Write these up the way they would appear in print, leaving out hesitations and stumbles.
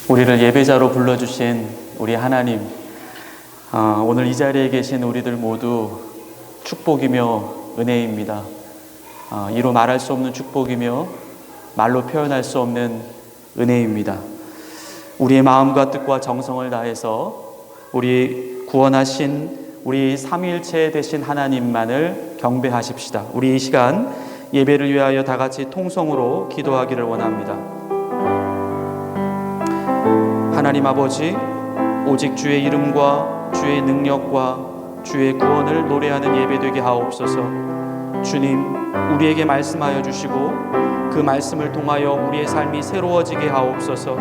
우리를 예배자로 불러주신 우리 하나님, 오늘 이 자리에 계신 우리들 모두 축복이며 은혜입니다. 이루 말할 수 없는 축복이며 말로 표현할 수 없는 은혜입니다. 우리의 마음과 뜻과 정성을 다해서 우리 구원하신 우리 삼위일체 되신 하나님만을 경배하십시다. 우리 이 시간 예배를 위하여 다 같이 통성으로 기도하기를 원합니다. 하나님 아버지, 오직 주의 이름과 주의 능력과 주의 구원을 노래하는 예배 되게 하옵소서. 주님, 우리에게 말씀하여 주시고 그 말씀을 통하여 우리의 삶이 새로워지게 하옵소서.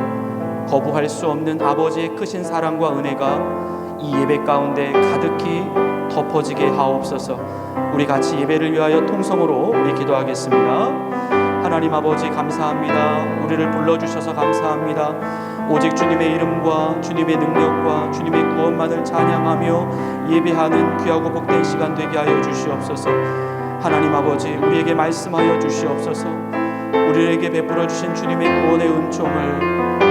거부할 수 없는 아버지의 크신 사랑과 은혜가 이 예배 가운데 가득히 덮어지게 하옵소서. 우리 같이 예배를 위하여 통성으로 우리 기도하겠습니다. 하나님 아버지, 감사합니다. 우리를 불러주셔서 감사합니다. 오직 주님의 이름과 주님의 능력과 주님의 구원만을 찬양하며 예배하는 귀하고 복된 시간 되게 하여 주시옵소서. 하나님 아버지, 우리에게 말씀하여 주시옵소서. 우리에게 베풀어 주신 주님의 구원의 은총을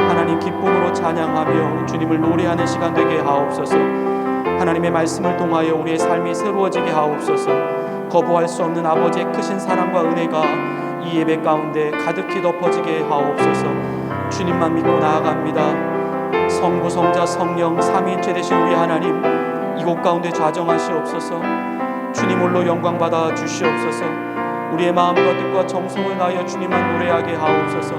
하나님 기쁨으로 찬양하며 주님을 노래하는 시간 되게 하옵소서. 하나님의 말씀을 통하여 우리의 삶이 새로워지게 하옵소서. 거부할 수 없는 아버지의 크신 사랑과 은혜가 이 예배 가운데 가득히 덮어지게 하옵소서. 주님만 믿고 나아갑니다. 성부, 성자, 성령 삼위일체 되신 우리 하나님, 이곳 가운데 좌정하시옵소서. 주님 홀로 영광 받아 주시옵소서. 우리의 마음과 뜻과 정성을 다하여 주님만 노래하게 하옵소서.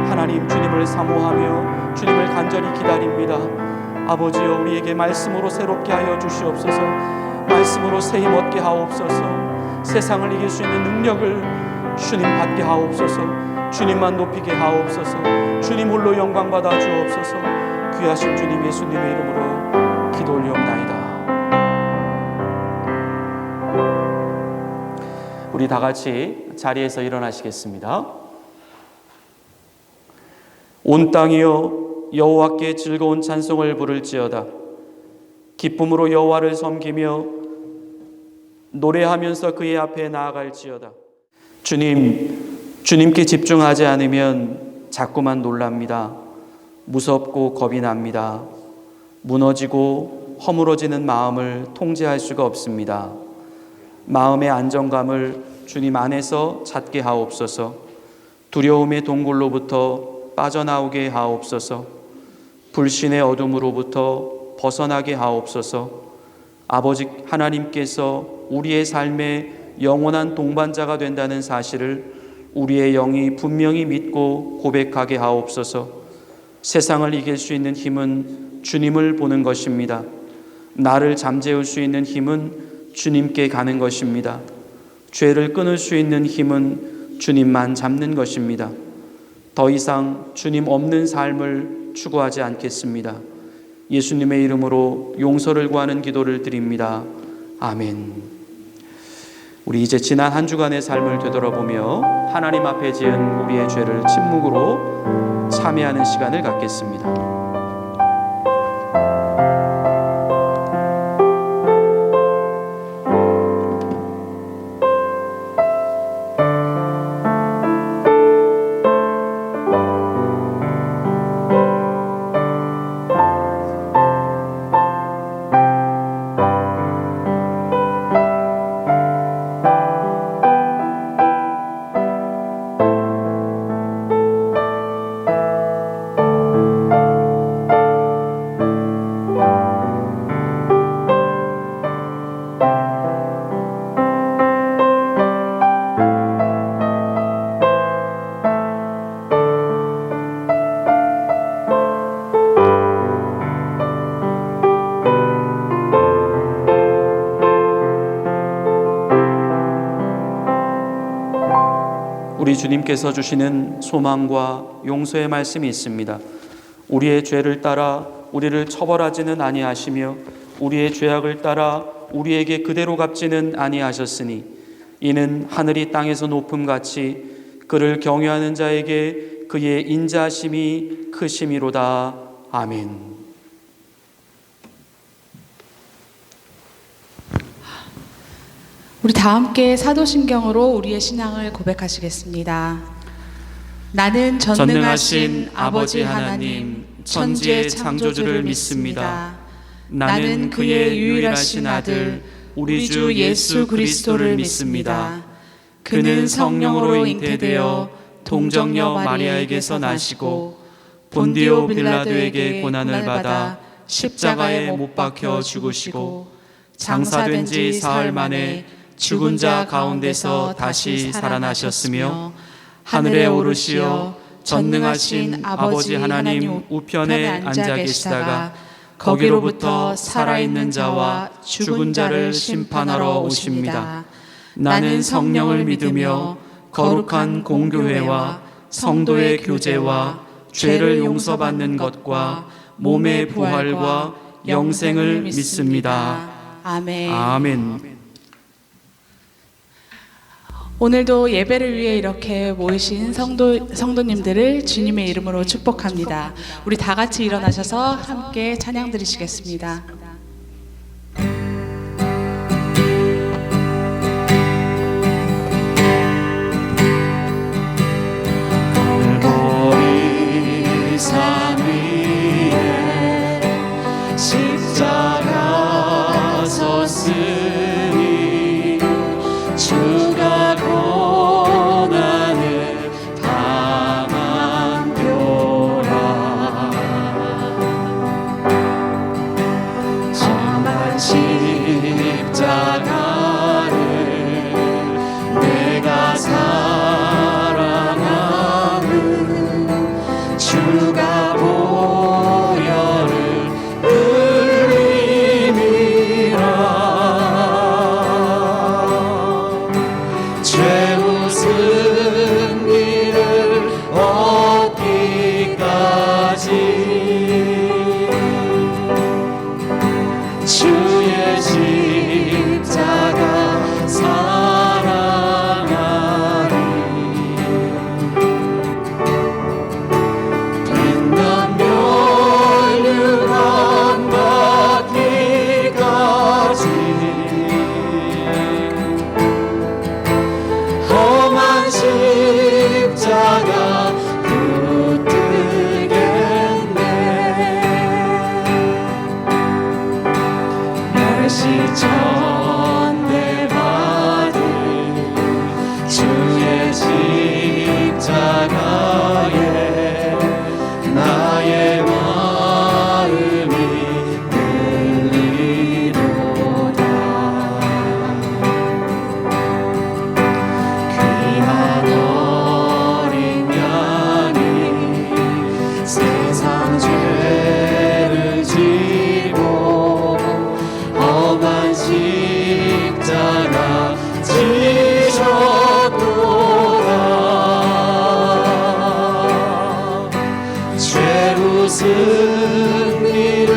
하나님, 주님을 사모하며 주님을 간절히 기다립니다. 아버지여, 우리에게 말씀으로 새롭게 하여 주시옵소서. 말씀으로 새 힘 얻게 하옵소서. 세상을 이길 수 있는 능력을 주님 받게 하옵소서. 주님만 높이게 하옵소서. 주님 홀로 영광 받아 주옵소서. 귀하신 주님 예수님의 이름으로 기도 올리옵나이다. 우리 다 같이 자리에서 일어나시겠습니다. 온 땅이여 여호와께 즐거운 찬송을 부를지어다. 기쁨으로 여호와를 섬기며 노래하면서 그의 앞에 나아갈지어다. 주님께 집중하지 않으면 자꾸만 놀랍니다. 무섭고 겁이 납니다. 무너지고 허물어지는 마음을 통제할 수가 없습니다. 마음의 안정감을 주님 안에서 찾게 하옵소서. 두려움의 동굴로부터 빠져나오게 하옵소서. 불신의 어둠으로부터 벗어나게 하옵소서. 아버지 하나님께서 우리의 삶의 영원한 동반자가 된다는 사실을 우리의 영이 분명히 믿고 고백하게 하옵소서. 세상을 이길 수 있는 힘은 주님을 보는 것입니다. 나를 잠재울 수 있는 힘은 주님께 가는 것입니다. 죄를 끊을 수 있는 힘은 주님만 잡는 것입니다. 더 이상 주님 없는 삶을 추구하지 않겠습니다. 예수님의 이름으로 용서를 구하는 기도를 드립니다. 아멘. 우리 이제 지난 한 주간의 삶을 되돌아보며 하나님 앞에 지은 우리의 죄를 침묵으로 참회하는 시간을 갖겠습니다. 우리 주님께서 주시는 소망과 용서의 말씀이 있습니다. 우리의 죄를 따라 우리를 처벌하지는 아니하시며 우리의 죄악을 따라 우리에게 그대로 갚지는 아니하셨으니 이는 하늘이 땅에서 높음같이 그를 경외하는 자에게 그의 인자심이 크심이로다. 아멘. 우리 다 함께 사도신경으로 우리의 신앙을 고백하시겠습니다. 나는 전능하신 아버지 하나님, 천지의 창조주를 믿습니다. 나는 그의 유일하신 아들 우리 주 예수 그리스도를 믿습니다. 그는 성령으로 잉태되어 동정녀 마리아에게서 나시고 본디오 빌라도에게 고난을 받아 십자가에 못 박혀 죽으시고 장사된 지 사흘 만에 죽은 자 가운데서 다시 살아나셨으며 하늘에 오르시어 전능하신 아버지 하나님 우편에 앉아 계시다가 거기로부터 살아있는 자와 죽은 자를 심판하러 오십니다. 나는 성령을 믿으며 거룩한 공교회와 성도의 교제와 죄를 용서받는 것과 몸의 부활과 영생을 믿습니다. 아멘. 아멘. 오늘도 예배를 위해 이렇게 모이신 성도님들을 주님의 이름으로 축복합니다. 우리 다 같이 일어나셔서 함께 찬양 드리시겠습니다. 골고리 산 위에 십자가 섰으니 주가 고난을 당한 뼈라 험한 십자가를 내가 사랑하는 주가 보혈을 흘림이라 죄우 승리를 얻기까지 주의 십자가 사랑하리 빛난 멸류관 받기까지 험한 십자가 붙들겠네 멸시전대 받을 주의 십자가에 나의 마음이 끌리도다 귀한 어린 양이 세상 죄를 지고 험한 십자가 지셨도다 죄우 승리를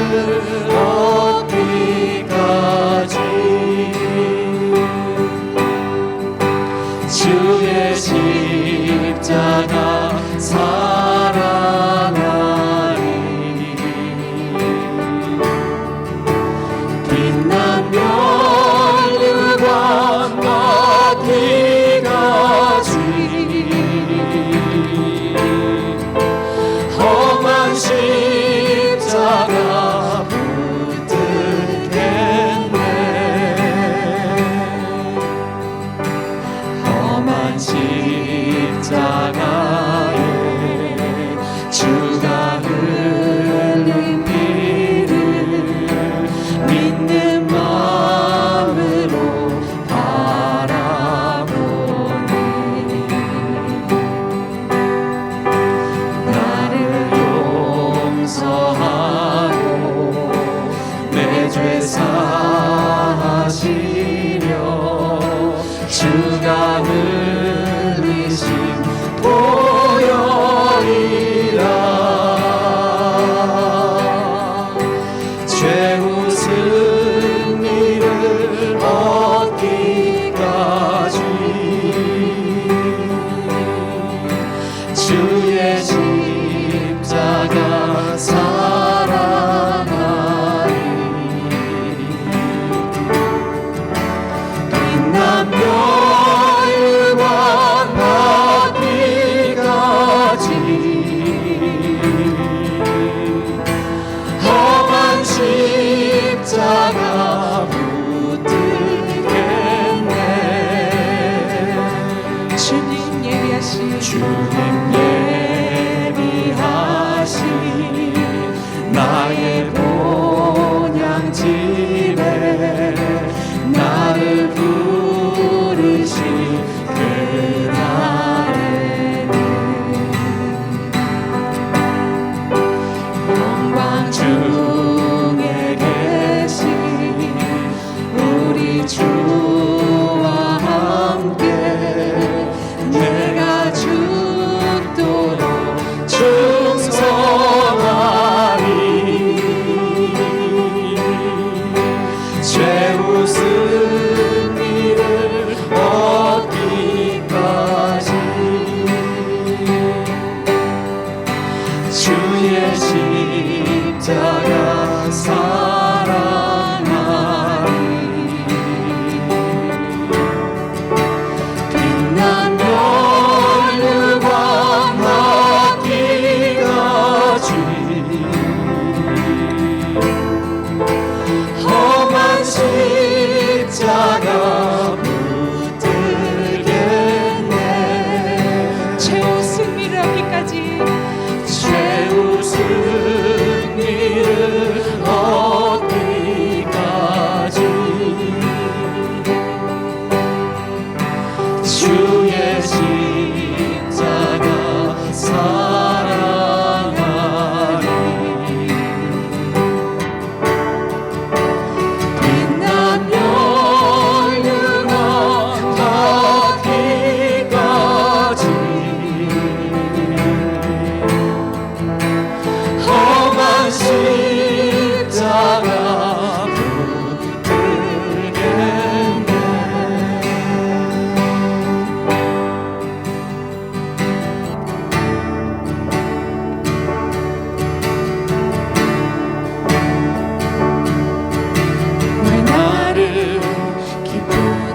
얻기까지 주의 십자가 사랑하리 빛난 멸류관 받기까지 험한 십자가 나의 본향집에 나를 부르신 그날에는 영광 중에 계신 우리 주와 함께 내가 죽도록 충성하리. 죄 웃은 이를 얻기까지 주의 십자가 사랑하리. 빛난 멸류관 받기까지 험한 십자가 붙들겠네. 죄 웃은 이를 얻기까지 죄 웃은 이를 얻기까지 주의 십자가 사랑하리. 빛난 멸류관 받기까지 험한 십자가 붙들겠네. 왜 나를 깊은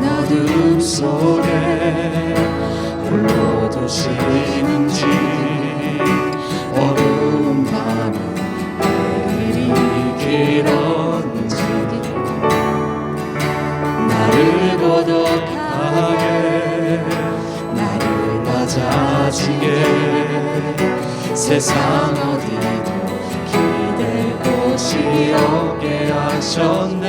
어둠 속에 홀로 두시는지 어두운 밤은 그리 길었는지 나를 고독하게 나를 낮아지게 세상 어디도 기댈 곳이 없게 하셨네.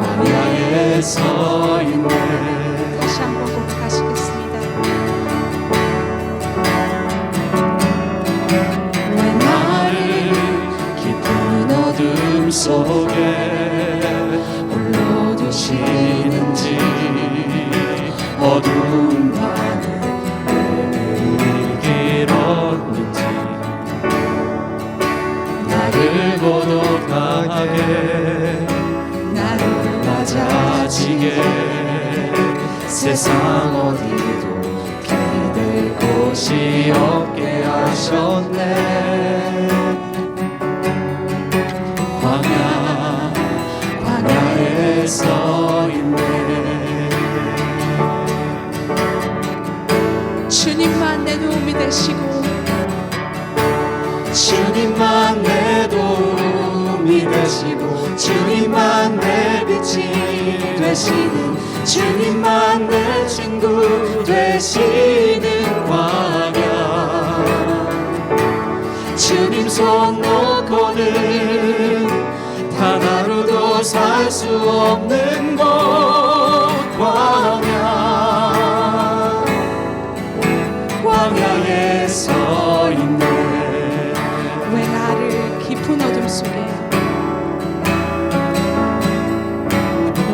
광야에 서 있네. 다시 한번 고백하시겠습니다. 왜 나를 깊은 어둠 속에 홀로 두시는지 어두운 밤은 왜 길었는지 나를 고독하게 나를 낮아지게 세상 어디도 기댈 곳이 없게 하셨네. 광야에 서 있네. 주님만 내 도움이 되시고 주님만 내 도움이 되시고 주님만 내 빛이 되시는 주님만 내 친구 되시는 광야. 주님 손 놓고는 단 하루도 살 수 없는 곳 광야에 서 있네. 왜 나를 깊은 어둠 속에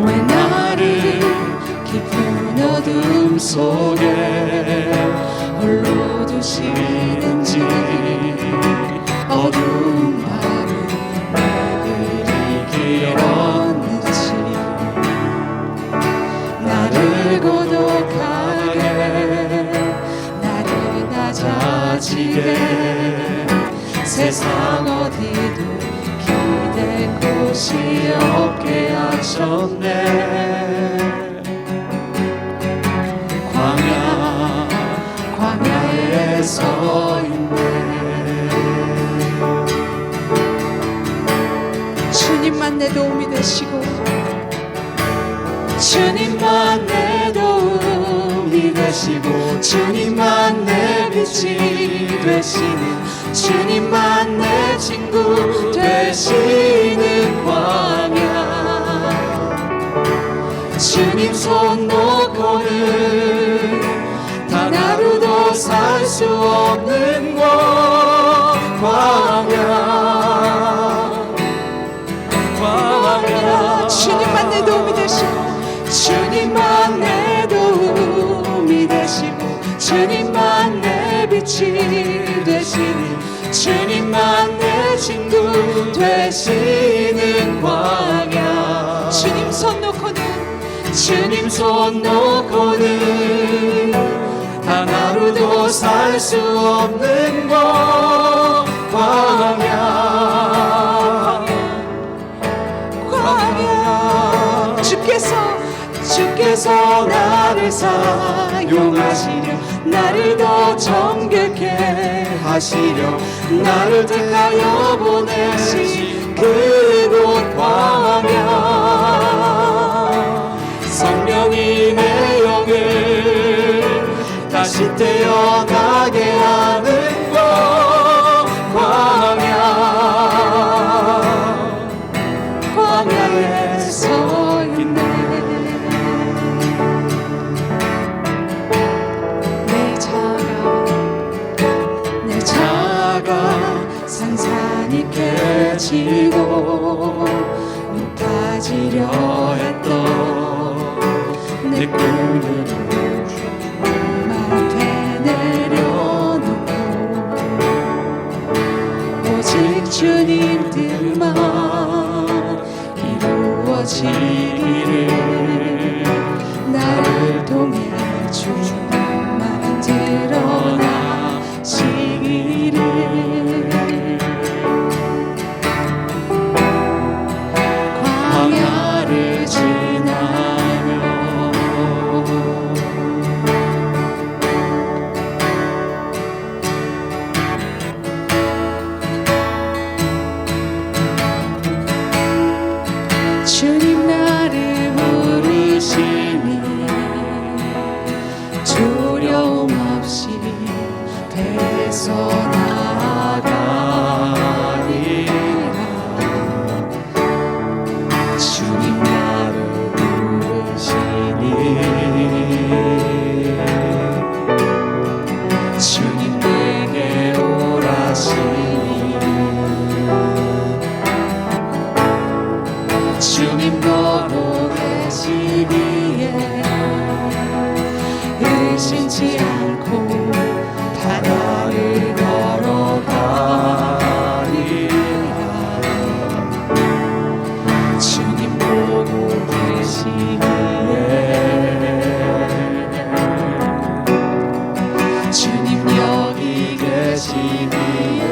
왜 나를 깊은 어둠 속에 홀로 두시는지 어두운 밤은 왜 그리 길었는지 나를 고독하게 나를 낮아지게 세상 어디도 기댈 곳이 없게 하셨네. 광야에 서 있네. 주님만 내 도움이 되시고 주님만 내 도움이 되시고 주님만 내 빛이 되시는 주님만 내 친구 되시는 광야 주님 손 놓고는 단 하루도 살 수 없는 광야 주님만 내 도움이 되시고 주님만 내 도움이 되시고 주님만 내 빛이 되시는 주님만 내 친구 되시는 광야 주님 손 놓고는 단 하루도 살 수 없는 광야 주께서 나를 사용하시려 나를 더 정결케 하시려 나를 택하여 보내신 그곳 광야 성령이 내 영을 다시 태어나게 하는 광야에 서 있네 내 자가 산산이 깨지고 높아지려 했던 내 꿈을 주님한테 내려놓고 오직 주님 뜻만 이루어지기를 나를 통해 주님만 드러나시기를 광야를 지나며 주님 나를 부르시니 두려움 없이 배에서 나아가리라 주님 나를 부르시니 주님 내게 오라시니 주님 보고 계시기에 의심치 않고 바다를 걸어가리라 주님 보고 계시기에 주님 여기 계시기에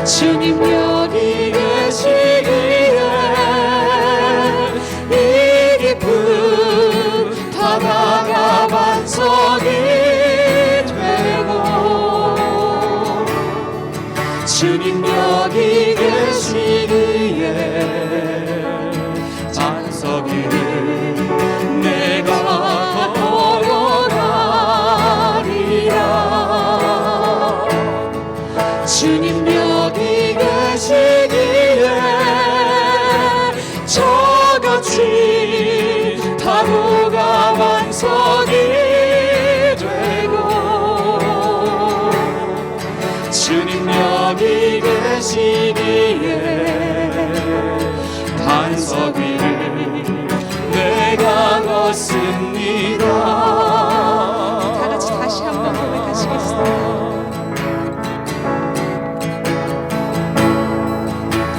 주님 여기 계시기에 이 기쁨 바다가 반석이 되고 주님 여기 계시기에 반석이를 내가 걸어가리라 주님 여기 계시기에 저같이 다루가 반석이 되고 주님 여기 계시기에 반석 위를 내가 걷습니다 다 같이 다시 한번 고백하시겠습니다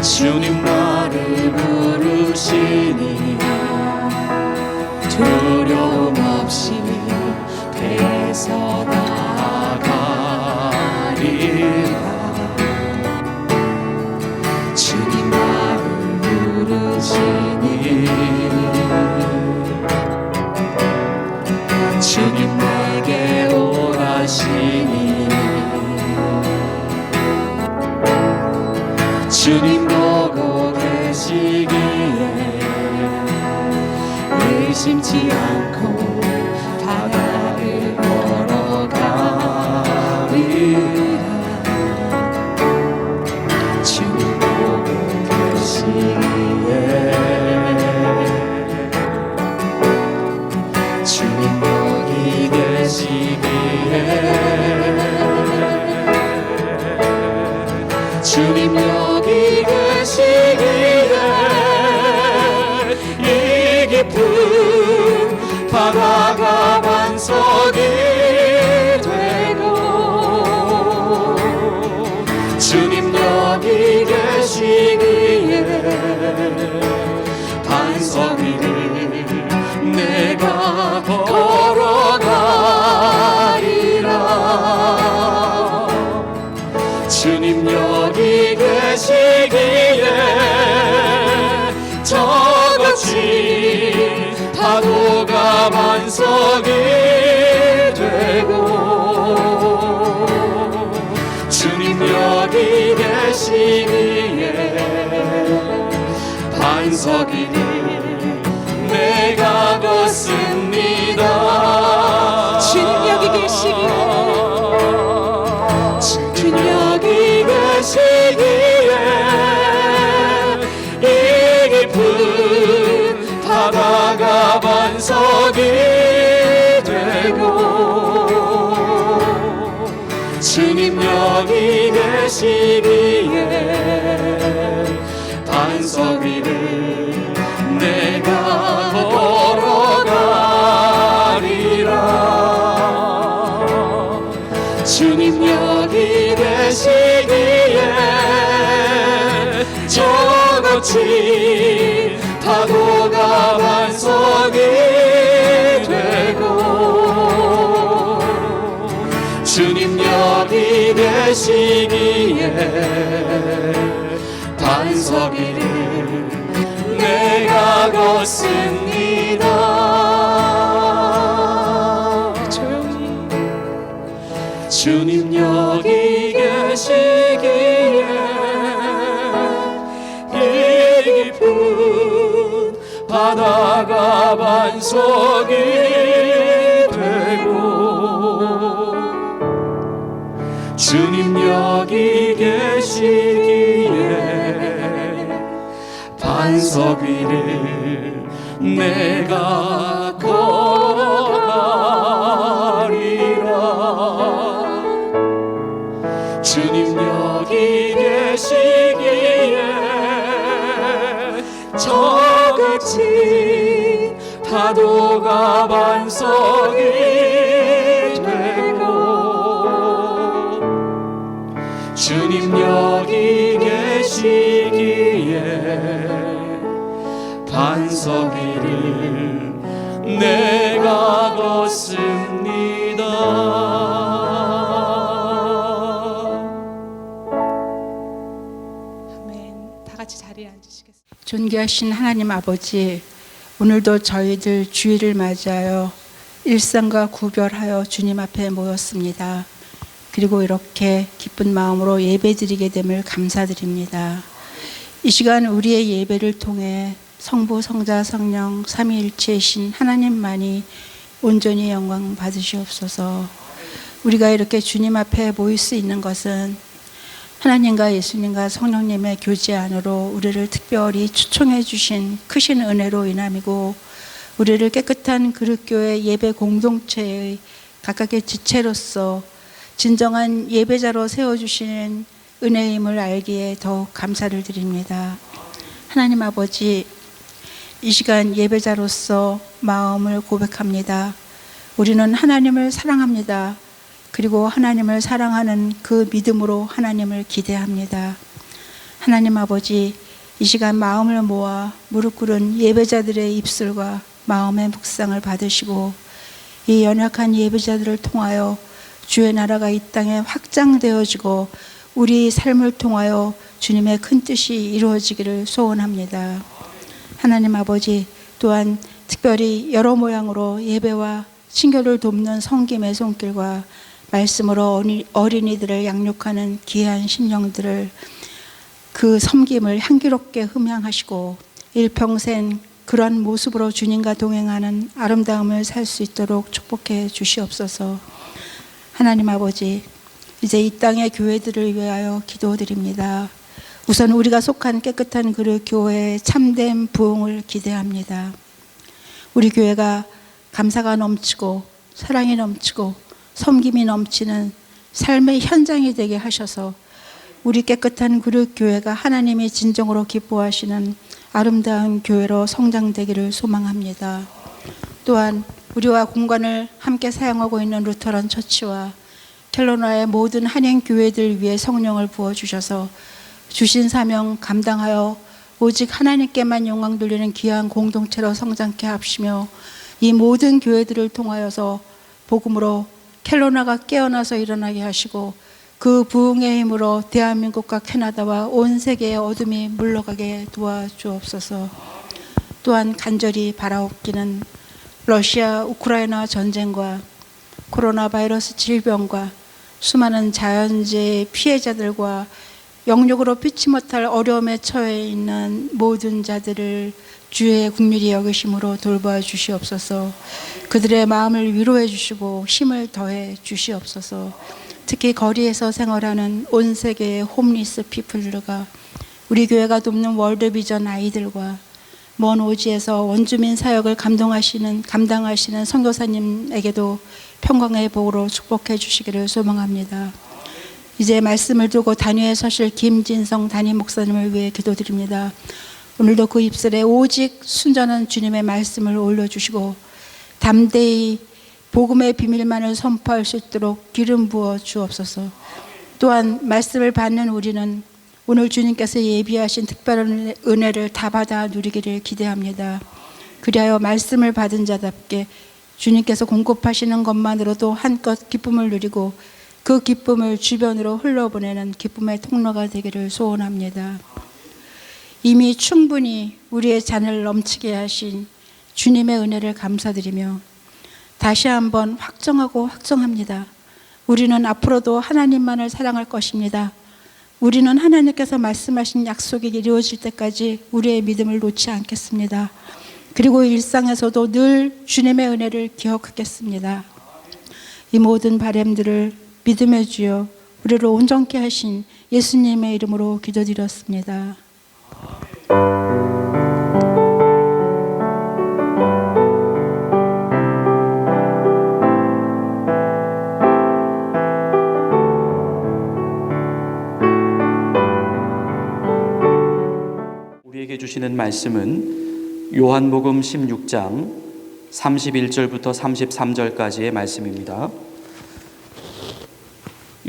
주님 나를 부르시니 두려움 없이 배에서 나아가리라 주님 나를 부르시니 주님 내게 오라시니 주님 보고 계시기에 의심치 않고 단 주님 여기 계시기에 주님 여기 계시기에 이 깊은 바다가 반석이 되고 주님 여기 계시기에 반석 위를 내가 걸어가리라 주님 여기 계시기에 저같이 파도가 반석이 되고 주님 여기 계시기에 반석 위를 내가 걷습니다 주님 여기 계시기에 주님 여기 계시기에 이 깊은 바다가 반석이 되고 주님 여기 계시기에 반석 위를 내가 걸어가리라 주님 여기 계시기에 저같이 파도가 반석이 되고 주님 여기 계시기에 반석 위를 내가 걷습니다 조용히 주님 여기 계시기에 이 깊은 바다가 반석이 되고 주님 여기 계시기에 반석 위를 내가 걸어가리라 주님 여기 계시기에 저같이 파도가 반석이 되고 주님 여기 계시기에 반석 위를 내가 걷습니다 아멘. 다 같이 자리에 앉으시겠습니다. 존귀하신 하나님 아버지, 오늘도 저희들 주일을 맞이하여 일상과 구별하여 주님 앞에 모였습니다. 그리고 이렇게 기쁜 마음으로 예배드리게 됨을 감사드립니다. 이 시간 우리의 예배를 통해 성부, 성자, 성령 삼위일체이신 하나님만이 온전히 영광 받으시옵소서. 우리가 이렇게 주님 앞에 모일 수 있는 것은 하나님과 예수님과 성령님의 교제 안으로 우리를 특별히 초청해 주신 크신 은혜로 인함이고, 우리를 깨끗한 그릇교회 예배 공동체의 각각의 지체로서 진정한 예배자로 세워주시는 은혜임을 알기에 더욱 감사를 드립니다. 하나님 아버지, 이 시간 예배자로서 마음을 고백합니다. 우리는 하나님을 사랑합니다. 그리고 하나님을 사랑하는 그 믿음으로 하나님을 기대합니다. 하나님 아버지, 이 시간 마음을 모아 무릎 꿇은 예배자들의 입술과 마음의 묵상을 받으시고, 이 연약한 예배자들을 통하여 주의 나라가 이 땅에 확장되어지고 우리 삶을 통하여 주님의 큰 뜻이 이루어지기를 소원합니다. 하나님 아버지, 또한 특별히 여러 모양으로 예배와 신교를 돕는 성김의 손길과 말씀으로 어린이들을 양육하는 귀한 심령들을, 그 섬김을 향기롭게 흠양하시고 일평생 그러한 모습으로 주님과 동행하는 아름다움을 살 수 있도록 축복해 주시옵소서. 하나님 아버지, 이제 이 땅의 교회들을 위하여 기도드립니다. 우선 우리가 속한 깨끗한 그릇 교회의 참된 부흥을 기대합니다. 우리 교회가 감사가 넘치고 사랑이 넘치고 섬김이 넘치는 삶의 현장이 되게 하셔서 우리 깨끗한 구륵교회가 하나님이 진정으로 기뻐하시는 아름다운 교회로 성장되기를 소망합니다. 또한 우리와 공간을 함께 사용하고 있는 루터란 처치와 켈로나의 모든 한인교회들 위해 성령을 부어주셔서 주신 사명 감당하여 오직 하나님께만 영광 돌리는 귀한 공동체로 성장케 합시며 이 모든 교회들을 통하여서 복음으로 켈로나가 깨어나서 일어나게 하시고 그 부흥의 힘으로 대한민국과 캐나다와 온 세계의 어둠이 물러가게 도와주옵소서. 또한 간절히 바라옵기는 러시아 우크라이나 전쟁과 코로나 바이러스 질병과 수많은 자연재해 피해자들과 영육으로 피치 못할 어려움에 처해 있는 모든 자들을 주의 긍휼히 여기심으로 돌봐 주시옵소서. 그들의 마음을 위로해 주시고 힘을 더해 주시옵소서. 특히 거리에서 생활하는 온 세계의 홈리스 피플들과 우리 교회가 돕는 월드비전 아이들과 먼 오지에서 원주민 사역을 감당하시는 선교사님에게도 평강의 복으로 축복해 주시기를 소망합니다. 이제 말씀을 두고 단위에 서실 김진성 담임 목사님을 위해 기도드립니다. 오늘도 그 입술에 오직 순전한 주님의 말씀을 올려주시고 담대히 복음의 비밀만을 선포할 수 있도록 기름 부어 주옵소서. 또한 말씀을 받는 우리는 오늘 주님께서 예비하신 특별한 은혜를 다 받아 누리기를 기대합니다. 그리하여 말씀을 받은 자답게 주님께서 공급하시는 것만으로도 한껏 기쁨을 누리고 그 기쁨을 주변으로 흘러보내는 기쁨의 통로가 되기를 소원합니다. 이미 충분히 우리의 잔을 넘치게 하신 주님의 은혜를 감사드리며 다시 한번 확정하고 확정합니다. 우리는 앞으로도 하나님만을 사랑할 것입니다. 우리는 하나님께서 말씀하신 약속이 이루어질 때까지 우리의 믿음을 놓지 않겠습니다. 그리고 일상에서도 늘 주님의 은혜를 기억하겠습니다. 이 모든 바람들을 믿음의 주여 우리를 온전케 하신 예수님의 이름으로 기도드렸습니다. 우리에게 주시는 말씀은 요한복음 16장 31절부터 33절까지의 말씀입니다.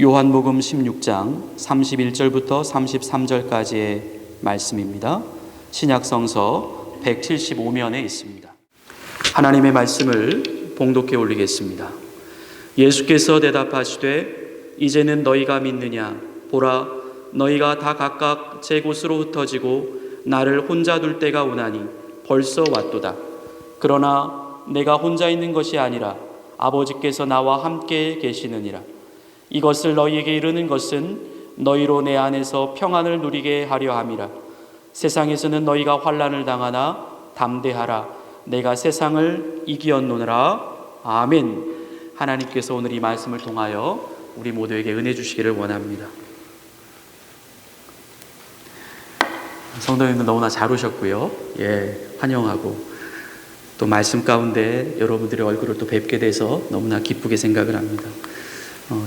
요한복음 16장 31절부터 33절까지의 말씀입니다. 신약성서 175면에 있습니다. 하나님의 말씀을 봉독해 올리겠습니다. 예수께서 대답하시되 이제는 너희가 믿느냐? 보라, 너희가 다 각각 제 곳으로 흩어지고 나를 혼자 둘 때가 오나니 벌써 왔도다. 그러나 내가 혼자 있는 것이 아니라 아버지께서 나와 함께 계시느니라. 이것을 너희에게 이르는 것은 너희로 내 안에서 평안을 누리게 하려 함이라. 세상에서는 너희가 환난을 당하나 담대하라. 내가 세상을 이기었노라. 아멘. 하나님께서 오늘 이 말씀을 통하여 우리 모두에게 은혜 주시기를 원합니다. 성도님들 너무나 잘 오셨고요. 환영하고 또 말씀 가운데 여러분들의 얼굴을 또 뵙게 돼서 너무나 기쁘게 생각을 합니다.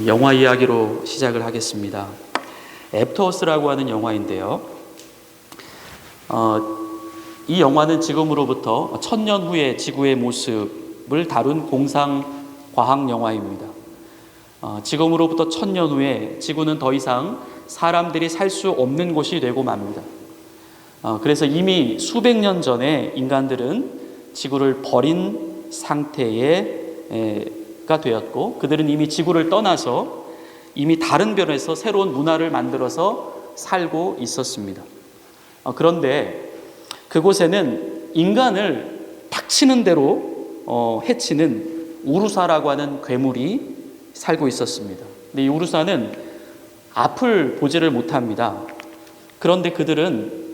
영화 이야기로 시작을 하겠습니다. 애프터어스라고 하는 영화인데요. 이 영화는 지금으로부터 1000년 후의 지구의 모습을 다룬 공상 과학 영화입니다. 지금으로부터 1000년 후에 지구는 더 이상 사람들이 살 수 없는 곳이 되고 맙니다. 그래서 이미 수백 년 전에 인간들은 지구를 버린 상태가 되었고 그들은 이미 지구를 떠나서 이미 다른 별에서 새로운 문화를 만들어서 살고 있었습니다. 그런데 그곳에는 인간을 닥치는 대로 해치는 우루사라고 하는 괴물이 살고 있었습니다. 근데 이 우루사는 앞을 보지를 못합니다. 그런데 그들은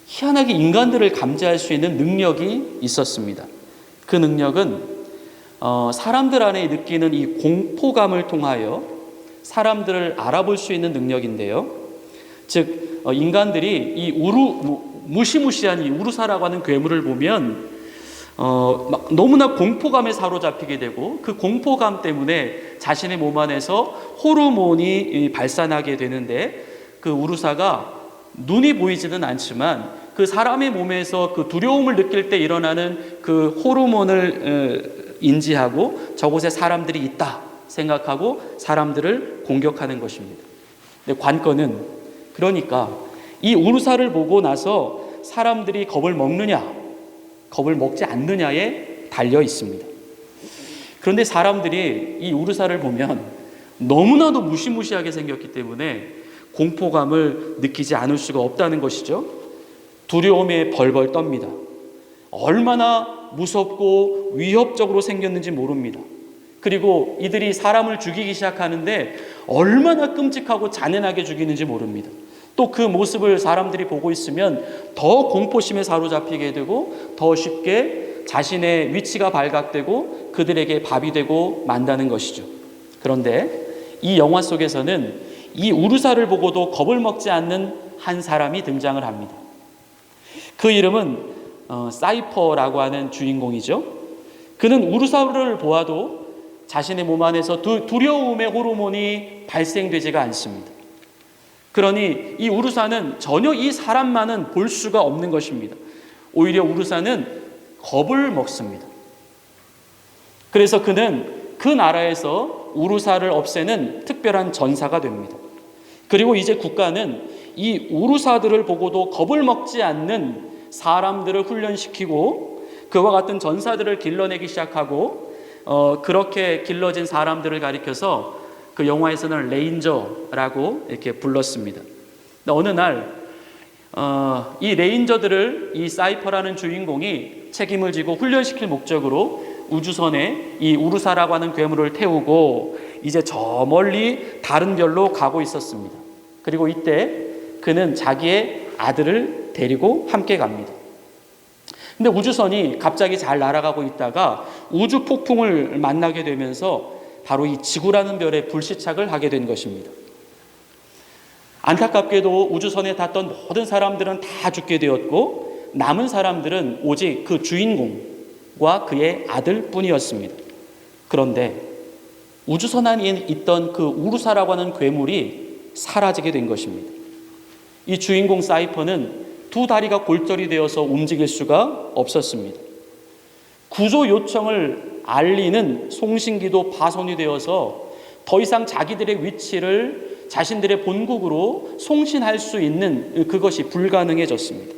희한하게 인간들을 감지할 수 있는 능력이 있었습니다. 그 능력은 사람들 안에 느끼는 이 공포감을 통하여 사람들을 알아볼 수 있는 능력인데요. 즉 인간들이 이 무시무시한 이 우루사라고 하는 괴물을 보면 막 너무나 공포감에 사로잡히게 되고 그 공포감 때문에 자신의 몸 안에서 호르몬이 발산하게 되는데 그 우루사가 눈이 보이지는 않지만 그 사람의 몸에서 그 두려움을 느낄 때 일어나는 그 호르몬을 인지하고 저곳에 사람들이 있다 생각하고 사람들을 공격하는 것입니다. 근데 관건은 그러니까 이 우루사를 보고 나서 사람들이 겁을 먹느냐 겁을 먹지 않느냐에 달려 있습니다. 그런데 사람들이 이 우루사를 보면 너무나도 무시무시하게 생겼기 때문에 공포감을 느끼지 않을 수가 없다는 것이죠. 두려움에 벌벌 떱니다. 얼마나 무섭고 위협적으로 생겼는지 모릅니다. 그리고 이들이 사람을 죽이기 시작하는데 얼마나 끔찍하고 잔인하게 죽이는지 모릅니다. 또 그 모습을 사람들이 보고 있으면 더 공포심에 사로잡히게 되고 더 쉽게 자신의 위치가 발각되고 그들에게 밥이 되고 만다는 것이죠. 그런데 이 영화 속에서는 이 우루사를 보고도 겁을 먹지 않는 한 사람이 등장을 합니다. 그 이름은 사이퍼라고 하는 주인공이죠. 그는 우루사를 보아도 자신의 몸 안에서 두려움의 호르몬이 발생되지가 않습니다. 그러니 이 우루사는 전혀 이 사람만은 볼 수가 없는 것입니다. 오히려 우루사는 겁을 먹습니다. 그래서 그는 그 나라에서 우루사를 없애는 특별한 전사가 됩니다. 그리고 이제 국가는 이 우루사들을 보고도 겁을 먹지 않는 사람들을 훈련시키고 그와 같은 전사들을 길러내기 시작하고 그렇게 길러진 사람들을 가리켜서 그 영화에서는 레인저라고 이렇게 불렀습니다. 어느 날 이 레인저들을 이 사이퍼라는 주인공이 책임을 지고 훈련시킬 목적으로 우주선에 이 우루사라고 하는 괴물을 태우고 이제 저 멀리 다른 별로 가고 있었습니다. 그리고 이때 그는 자기의 아들을 데리고 함께 갑니다. 근데 우주선이 갑자기 잘 날아가고 있다가 우주 폭풍을 만나게 되면서 바로 이 지구라는 별에 불시착을 하게 된 것입니다. 안타깝게도 우주선에 탔던 모든 사람들은 다 죽게 되었고 남은 사람들은 오직 그 주인공과 그의 아들뿐이었습니다. 그런데 우주선 안에 있던 그 우루사라고 하는 괴물이 사라지게 된 것입니다. 이 주인공 사이퍼는 두 다리가 골절이 되어서 움직일 수가 없었습니다. 구조 요청을 알리는 송신기도 파손이 되어서 더 이상 자기들의 위치를 자신들의 본국으로 송신할 수 있는 그것이 불가능해졌습니다.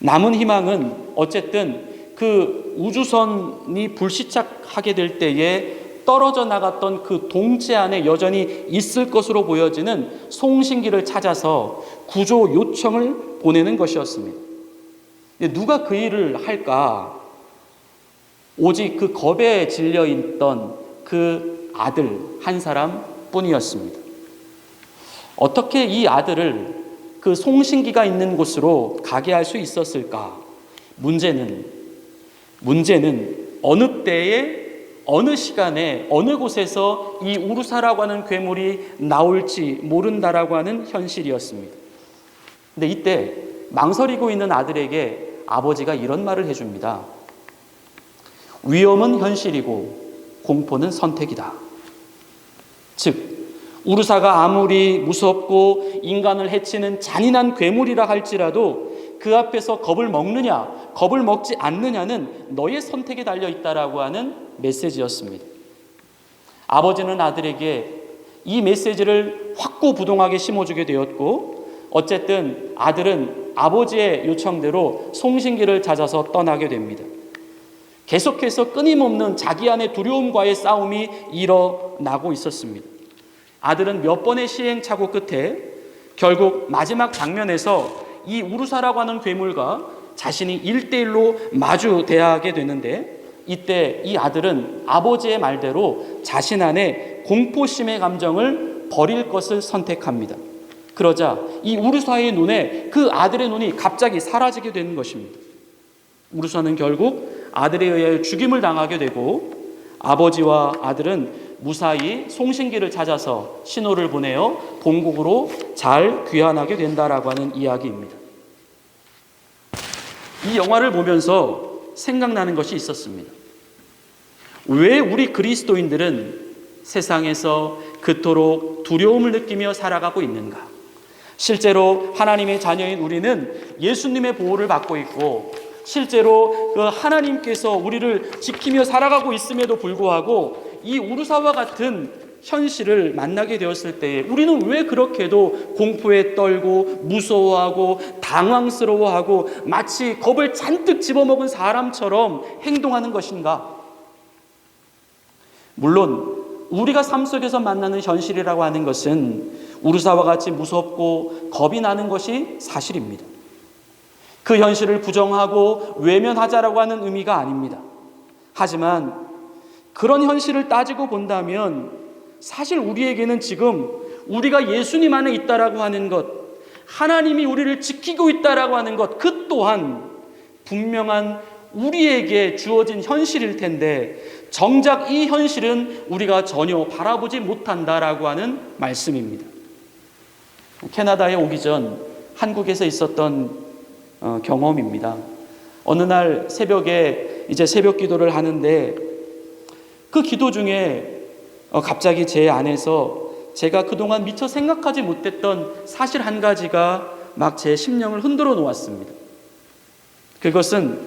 남은 희망은 어쨌든 그 우주선이 불시착하게 될 때에 떨어져 나갔던 그 동체 안에 여전히 있을 것으로 보여지는 송신기를 찾아서 구조 요청을 보내는 것이었습니다. 누가 그 일을 할까? 오직 그 겁에 질려 있던 그 아들 한 사람뿐이었습니다. 어떻게 이 아들을 그 송신기가 있는 곳으로 가게 할 수 있었을까? 문제는 어느 때에 어느 시간에 어느 곳에서 이 우루사라고 하는 괴물이 나올지 모른다라고 하는 현실이었습니다. 근데 이때 망설이고 있는 아들에게 아버지가 이런 말을 해줍니다. 위험은 현실이고 공포는 선택이다. 즉 우루사가 아무리 무섭고 인간을 해치는 잔인한 괴물이라 할지라도 그 앞에서 겁을 먹느냐 겁을 먹지 않느냐는 너의 선택에 달려있다라고 하는 메시지였습니다. 아버지는 아들에게 이 메시지를 확고부동하게 심어주게 되었고 어쨌든 아들은 아버지의 요청대로 송신기를 찾아서 떠나게 됩니다. 계속해서 끊임없는 자기 안의 두려움과의 싸움이 일어나고 있었습니다. 아들은 몇 번의 시행착오 끝에 결국 마지막 장면에서 이 우루사라고 하는 괴물과 자신이 1대1로 마주대하게 되는데 이때 이 아들은 아버지의 말대로 자신 안에 공포심의 감정을 버릴 것을 선택합니다. 그러자 이 우루사의 눈에 그 아들의 눈이 갑자기 사라지게 되는 것입니다. 우루사는 결국 아들에 의해 죽임을 당하게 되고 아버지와 아들은 무사히 송신기를 찾아서 신호를 보내어 본국으로 잘 귀환하게 된다라고 하는 이야기입니다. 이 영화를 보면서 생각나는 것이 있었습니다. 왜 우리 그리스도인들은 세상에서 그토록 두려움을 느끼며 살아가고 있는가? 실제로 하나님의 자녀인 우리는 예수님의 보호를 받고 있고, 실제로 그 하나님께서 우리를 지키며 살아가고 있음에도 불구하고 이 우르사와 같은 현실을 만나게 되었을 때에 우리는 왜 그렇게도 공포에 떨고 무서워하고 당황스러워하고 마치 겁을 잔뜩 집어먹은 사람처럼 행동하는 것인가? 물론 우리가 삶 속에서 만나는 현실이라고 하는 것은 우르사와 같이 무섭고 겁이 나는 것이 사실입니다. 그 현실을 부정하고 외면하자라고 하는 의미가 아닙니다. 하지만 그런 현실을 따지고 본다면 사실 우리에게는 지금 우리가 예수님 안에 있다라고 하는 것, 하나님이 우리를 지키고 있다라고 하는 것, 그 또한 분명한 우리에게 주어진 현실일 텐데 정작 이 현실은 우리가 전혀 바라보지 못한다라고 하는 말씀입니다. 캐나다에 오기 전 한국에서 있었던 경험입니다. 어느 날 새벽에 이제 새벽 기도를 하는데 그 기도 중에 갑자기 제 안에서 제가 그동안 미처 생각하지 못했던 사실 한 가지가 막 제 심령을 흔들어 놓았습니다. 그것은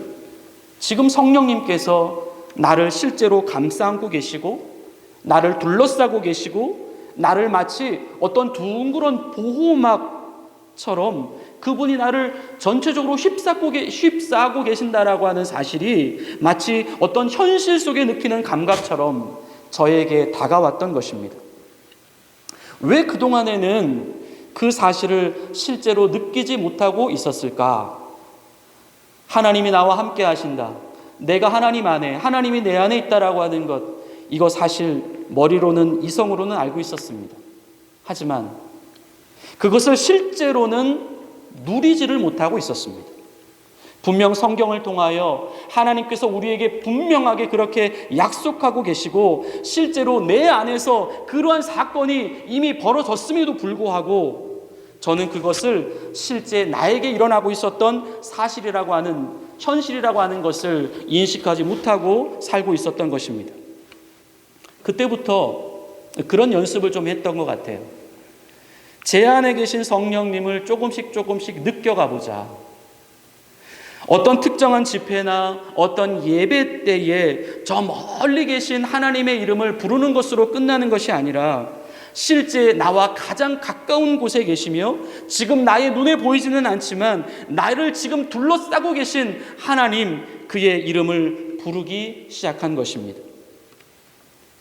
지금 성령님께서 나를 실제로 감싸 안고 계시고 나를 둘러싸고 계시고 나를 마치 어떤 둥그런 보호막처럼 그분이 나를 전체적으로 휩싸고 계신다라고 하는 사실이 마치 어떤 현실 속에 느끼는 감각처럼 저에게 다가왔던 것입니다. 왜 그동안에는 그 사실을 실제로 느끼지 못하고 있었을까? 하나님이 나와 함께 하신다. 내가 하나님 안에, 하나님이 내 안에 있다라고 하는 것, 이거 사실 머리로는 이성으로는 알고 있었습니다. 하지만 그것을 실제로는 누리지를 못하고 있었습니다. 분명 성경을 통하여 하나님께서 우리에게 분명하게 그렇게 약속하고 계시고 실제로 내 안에서 그러한 사건이 이미 벌어졌음에도 불구하고 저는 그것을 실제 나에게 일어나고 있었던 사실이라고 하는, 현실이라고 하는 것을 인식하지 못하고 살고 있었던 것입니다. 그때부터 그런 연습을 좀 했던 것 같아요. 제 안에 계신 성령님을 조금씩 느껴가 보자. 어떤 특정한 집회나 어떤 예배 때에 저 멀리 계신 하나님의 이름을 부르는 것으로 끝나는 것이 아니라 실제 나와 가장 가까운 곳에 계시며 지금 나의 눈에 보이지는 않지만 나를 지금 둘러싸고 계신 하나님, 그의 이름을 부르기 시작한 것입니다.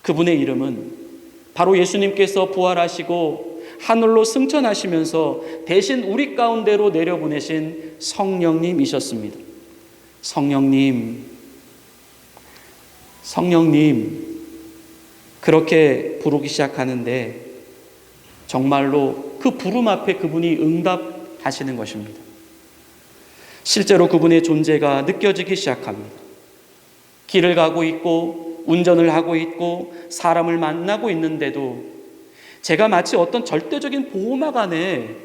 그분의 이름은 바로 예수님께서 부활하시고 하늘로 승천하시면서 대신 우리 가운데로 내려보내신 성령님이셨습니다. 성령님, 그렇게 부르기 시작하는데 정말로 그 부름 앞에 그분이 응답하시는 것입니다. 실제로 그분의 존재가 느껴지기 시작합니다. 길을 가고 있고 운전을 하고 있고 사람을 만나고 있는데도 제가 마치 어떤 절대적인 보호막 안에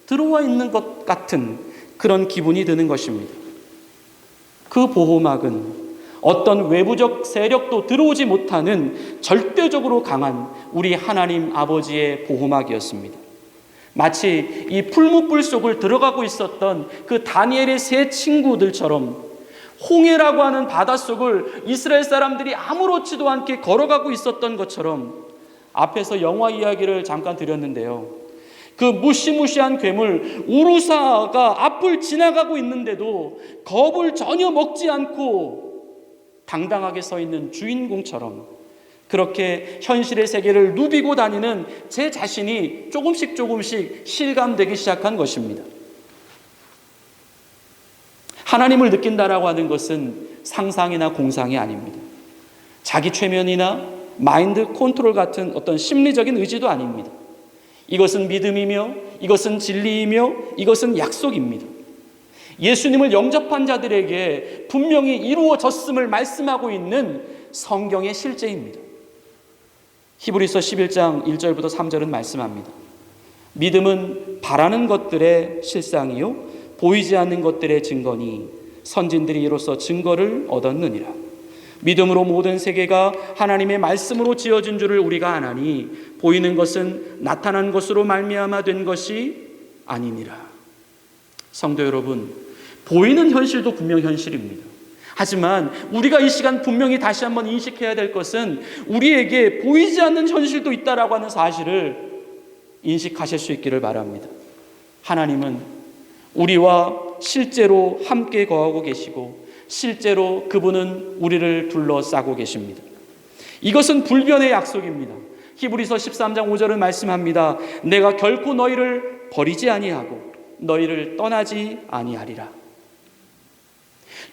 들어와 있는 것 같은 그런 기분이 드는 것입니다. 그 보호막은 어떤 외부적 세력도 들어오지 못하는 절대적으로 강한 우리 하나님 아버지의 보호막이었습니다. 마치 이 풀무불 속을 들어가고 있었던 그 다니엘의 세 친구들처럼 홍해라고 하는 바닷속을 이스라엘 사람들이 아무렇지도 않게 걸어가고 있었던 것처럼 앞에서 영화 이야기를 잠깐 드렸는데요. 그 무시무시한 괴물 우르사가 앞을 지나가고 있는데도 겁을 전혀 먹지 않고 당당하게 서 있는 주인공처럼 그렇게 현실의 세계를 누비고 다니는 제 자신이 조금씩 실감되기 시작한 것입니다. 하나님을 느낀다라고 하는 것은 상상이나 공상이 아닙니다. 자기 최면이나 마인드 컨트롤 같은 어떤 심리적인 의지도 아닙니다. 이것은 믿음이며 이것은 진리이며 이것은 약속입니다. 예수님을 영접한 자들에게 분명히 이루어졌음을 말씀하고 있는 성경의 실제입니다. 히브리서 11장 1절부터 3절은 말씀합니다. 믿음은 바라는 것들의 실상이요 보이지 않는 것들의 증거니 선진들이 이로써 증거를 얻었느니라. 믿음으로 모든 세계가 하나님의 말씀으로 지어진 줄을 우리가 아나니 보이는 것은 나타난 것으로 말미암아 된 것이 아니니라. 성도 여러분, 보이는 현실도 분명 현실입니다. 하지만 우리가 이 시간 분명히 다시 한번 인식해야 될 것은 우리에게 보이지 않는 현실도 있다라고 하는 사실을 인식하실 수 있기를 바랍니다. 하나님은 우리와 실제로 함께 거하고 계시고 실제로 그분은 우리를 둘러싸고 계십니다. 이것은 불변의 약속입니다. 히브리서 13장 5절은 말씀합니다. 내가 결코 너희를 버리지 아니하고 너희를 떠나지 아니하리라.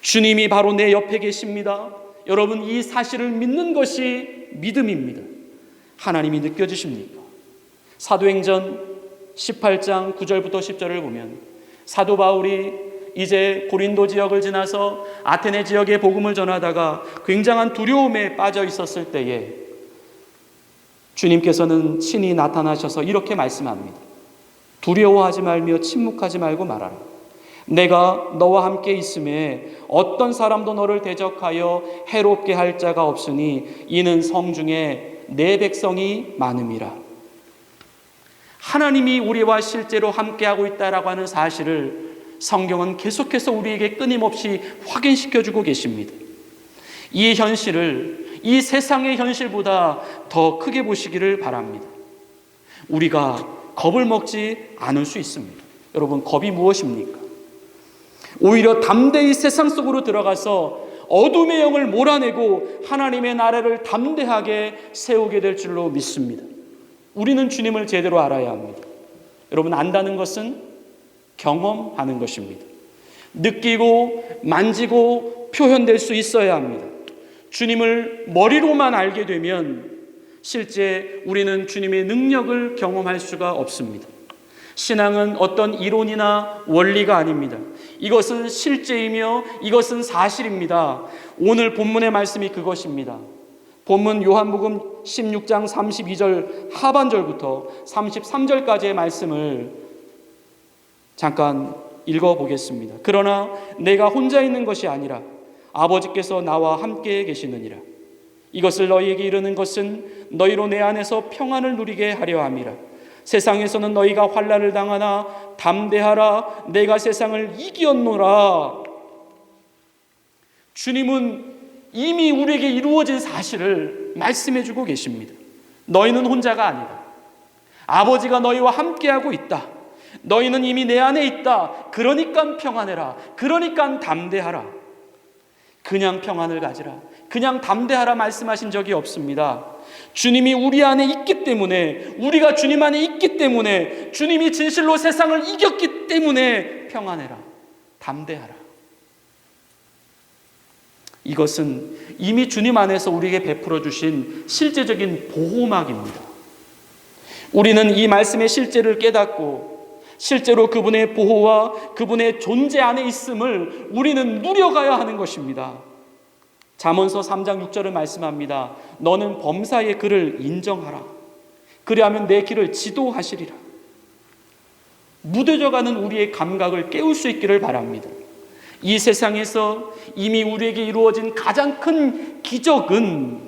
주님이 바로 내 옆에 계십니다. 여러분, 이 사실을 믿는 것이 믿음입니다. 하나님이 느껴지십니까? 사도행전 18장 9절부터 10절을 보면 사도 바울이 이제 고린도 지역을 지나서 아테네 지역에 복음을 전하다가 굉장한 두려움에 빠져 있었을 때에 주님께서는 친히 나타나셔서 이렇게 말씀합니다. 두려워하지 말며 침묵하지 말고 말하라. 내가 너와 함께 있음에 어떤 사람도 너를 대적하여 해롭게 할 자가 없으니 이는 성중에 내 백성이 많음이라. 하나님이 우리와 실제로 함께하고 있다라고 하는 사실을 성경은 계속해서 우리에게 끊임없이 확인시켜주고 계십니다. 이 현실을 이 세상의 현실보다 더 크게 보시기를 바랍니다. 우리가 겁을 먹지 않을 수 있습니다. 여러분, 겁이 무엇입니까? 오히려 담대히 세상 속으로 들어가서 어둠의 영을 몰아내고 하나님의 나라를 담대하게 세우게 될 줄로 믿습니다. 우리는 주님을 제대로 알아야 합니다. 여러분, 안다는 것은 경험하는 것입니다. 느끼고 만지고 표현될 수 있어야 합니다. 주님을 머리로만 알게 되면 실제 우리는 주님의 능력을 경험할 수가 없습니다. 신앙은 어떤 이론이나 원리가 아닙니다. 이것은 실제이며 이것은 사실입니다. 오늘 본문의 말씀이 그것입니다. 본문 요한복음 16장 32절 하반절부터 33절까지의 말씀을 잠깐 읽어보겠습니다. 그러나 내가 혼자 있는 것이 아니라 아버지께서 나와 함께 계시느니라. 이것을 너희에게 이르는 것은 너희로 내 안에서 평안을 누리게 하려 함이라. 세상에서는 너희가 환난을 당하나 담대하라. 내가 세상을 이겼노라. 주님은 이미 우리에게 이루어진 사실을 말씀해주고 계십니다. 너희는 혼자가 아니다. 아버지가 너희와 함께하고 있다. 너희는 이미 내 안에 있다. 그러니까 평안해라. 그러니까 담대하라. 그냥 평안을 가지라, 그냥 담대하라 말씀하신 적이 없습니다. 주님이 우리 안에 있기 때문에, 우리가 주님 안에 있기 때문에, 주님이 진실로 세상을 이겼기 때문에 평안해라, 담대하라. 이것은 이미 주님 안에서 우리에게 베풀어 주신 실제적인 보호막입니다. 우리는 이 말씀의 실제를 깨닫고 실제로 그분의 보호와 그분의 존재 안에 있음을 우리는 누려가야 하는 것입니다. 잠언서 3장 6절을 말씀합니다. 너는 범사의 그를 인정하라. 그리하면 내 길을 지도하시리라. 무뎌져가는 우리의 감각을 깨울 수 있기를 바랍니다. 이 세상에서 이미 우리에게 이루어진 가장 큰 기적은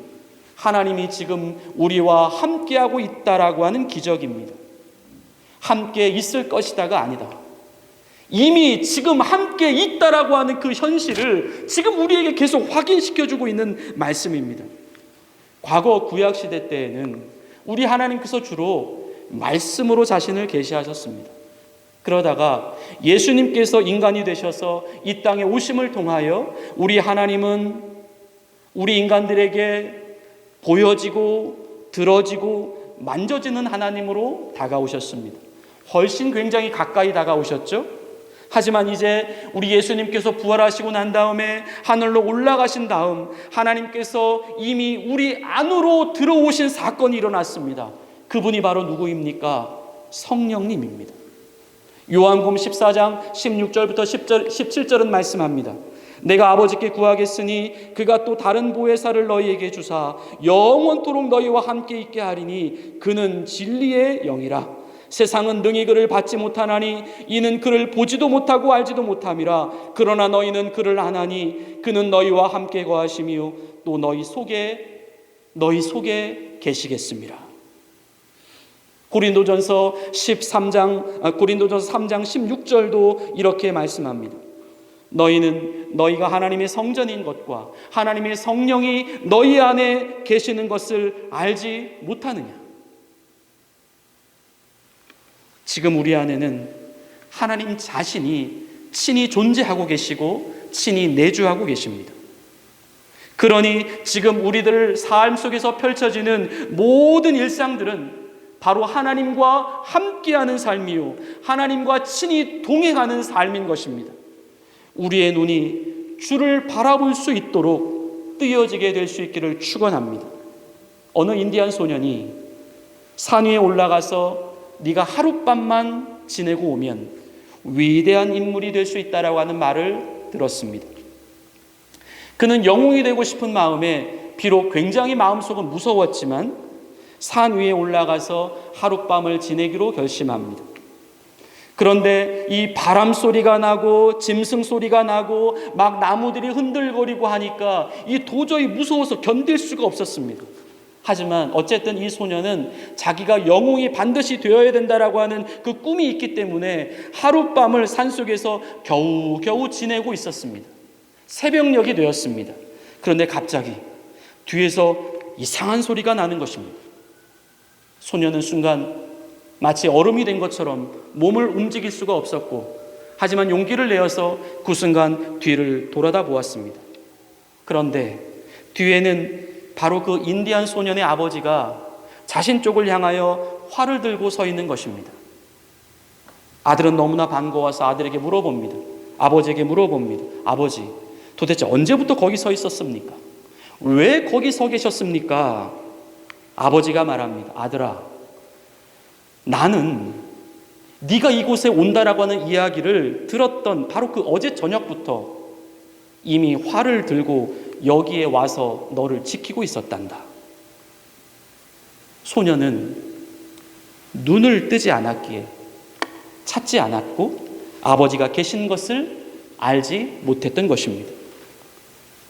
하나님이 지금 우리와 함께하고 있다라고 하는 기적입니다. 함께 있을 것이다가 아니다. 이미 지금 함께 있다라고 하는 그 현실을 지금 우리에게 계속 확인시켜주고 있는 말씀입니다. 과거 구약시대 때에는 우리 하나님께서 주로 말씀으로 자신을 계시하셨습니다. 그러다가 예수님께서 인간이 되셔서 이 땅에 오심을 통하여 우리 하나님은 우리 인간들에게 보여지고 들어지고 만져지는 하나님으로 다가오셨습니다. 훨씬 굉장히 가까이 다가오셨죠. 하지만 이제 우리 예수님께서 부활하시고 난 다음에 하늘로 올라가신 다음 하나님께서 이미 우리 안으로 들어오신 사건이 일어났습니다. 그분이 바로 누구입니까? 성령님입니다. 요한복음 14장 16절부터 17절은 말씀합니다. 내가 아버지께 구하겠으니 그가 또 다른 보혜사를 너희에게 주사 영원토록 너희와 함께 있게 하리니 그는 진리의 영이라. 세상은 능히 그를 받지 못하나니 이는 그를 보지도 못하고 알지도 못함이라. 그러나 너희는 그를 아나니 그는 너희와 함께 거하시며 또 너희 속에 계시겠습니다. 고린도전서 3장 16절도 이렇게 말씀합니다. 너희가 하나님의 성전인 것과 하나님의 성령이 너희 안에 계시는 것을 알지 못하느냐? 지금 우리 안에는 하나님 자신이 친히 존재하고 계시고 친히 내주하고 계십니다. 그러니 지금 우리들 삶 속에서 펼쳐지는 모든 일상들은 바로 하나님과 함께하는 삶이요, 하나님과 친히 동행하는 삶인 것입니다. 우리의 눈이 주를 바라볼 수 있도록 뜨여지게 될 수 있기를 축원합니다. 어느 인디안 소년이 산 위에 올라가서 네가 하룻밤만 지내고 오면 위대한 인물이 될 수 있다라고 하는 말을 들었습니다. 그는 영웅이 되고 싶은 마음에 비록 굉장히 마음속은 무서웠지만 산 위에 올라가서 하룻밤을 지내기로 결심합니다. 그런데 이 바람 소리가 나고 짐승 소리가 나고 막 나무들이 흔들거리고 하니까 이 도저히 무서워서 견딜 수가 없었습니다. 하지만 어쨌든 이 소년은 자기가 영웅이 반드시 되어야 된다라고 하는 그 꿈이 있기 때문에 하룻밤을 산속에서 겨우겨우 지내고 있었습니다. 새벽녘이 되었습니다. 그런데 갑자기 뒤에서 이상한 소리가 나는 것입니다. 소년은 순간 마치 얼음이 된 것처럼 몸을 움직일 수가 없었고, 하지만 용기를 내어서 그 순간 뒤를 돌아다 보았습니다. 그런데 뒤에는 바로 그 인디안 소년의 아버지가 자신 쪽을 향하여 활을 들고 서 있는 것입니다. 아들은 너무나 반가워서 아들에게 물어봅니다. 아버지에게 물어봅니다. 아버지, 도대체 언제부터 거기 서 있었습니까? 왜 거기 서 계셨습니까? 아버지가 말합니다. 아들아, 나는 네가 이곳에 온다라고 하는 이야기를 들었던 바로 그 어제 저녁부터 이미 활을 들고 여기에 와서 너를 지키고 있었단다. 소년은 눈을 뜨지 않았기에 찾지 않았고 아버지가 계신 것을 알지 못했던 것입니다.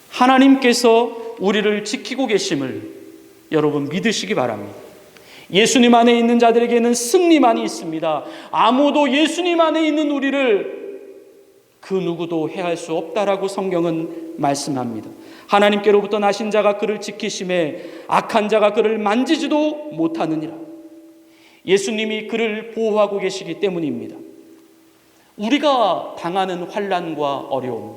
하나님께서 우리를 지키고 계심을 여러분 믿으시기 바랍니다. 예수님 안에 있는 자들에게는 승리만이 있습니다. 아무도 예수님 안에 있는 우리를 그 누구도 해할 수 없다라고 성경은 말씀합니다. 하나님께로부터 나신 자가 그를 지키심에 악한 자가 그를 만지지도 못하느니라. 예수님이 그를 보호하고 계시기 때문입니다. 우리가 당하는 환난과 어려움,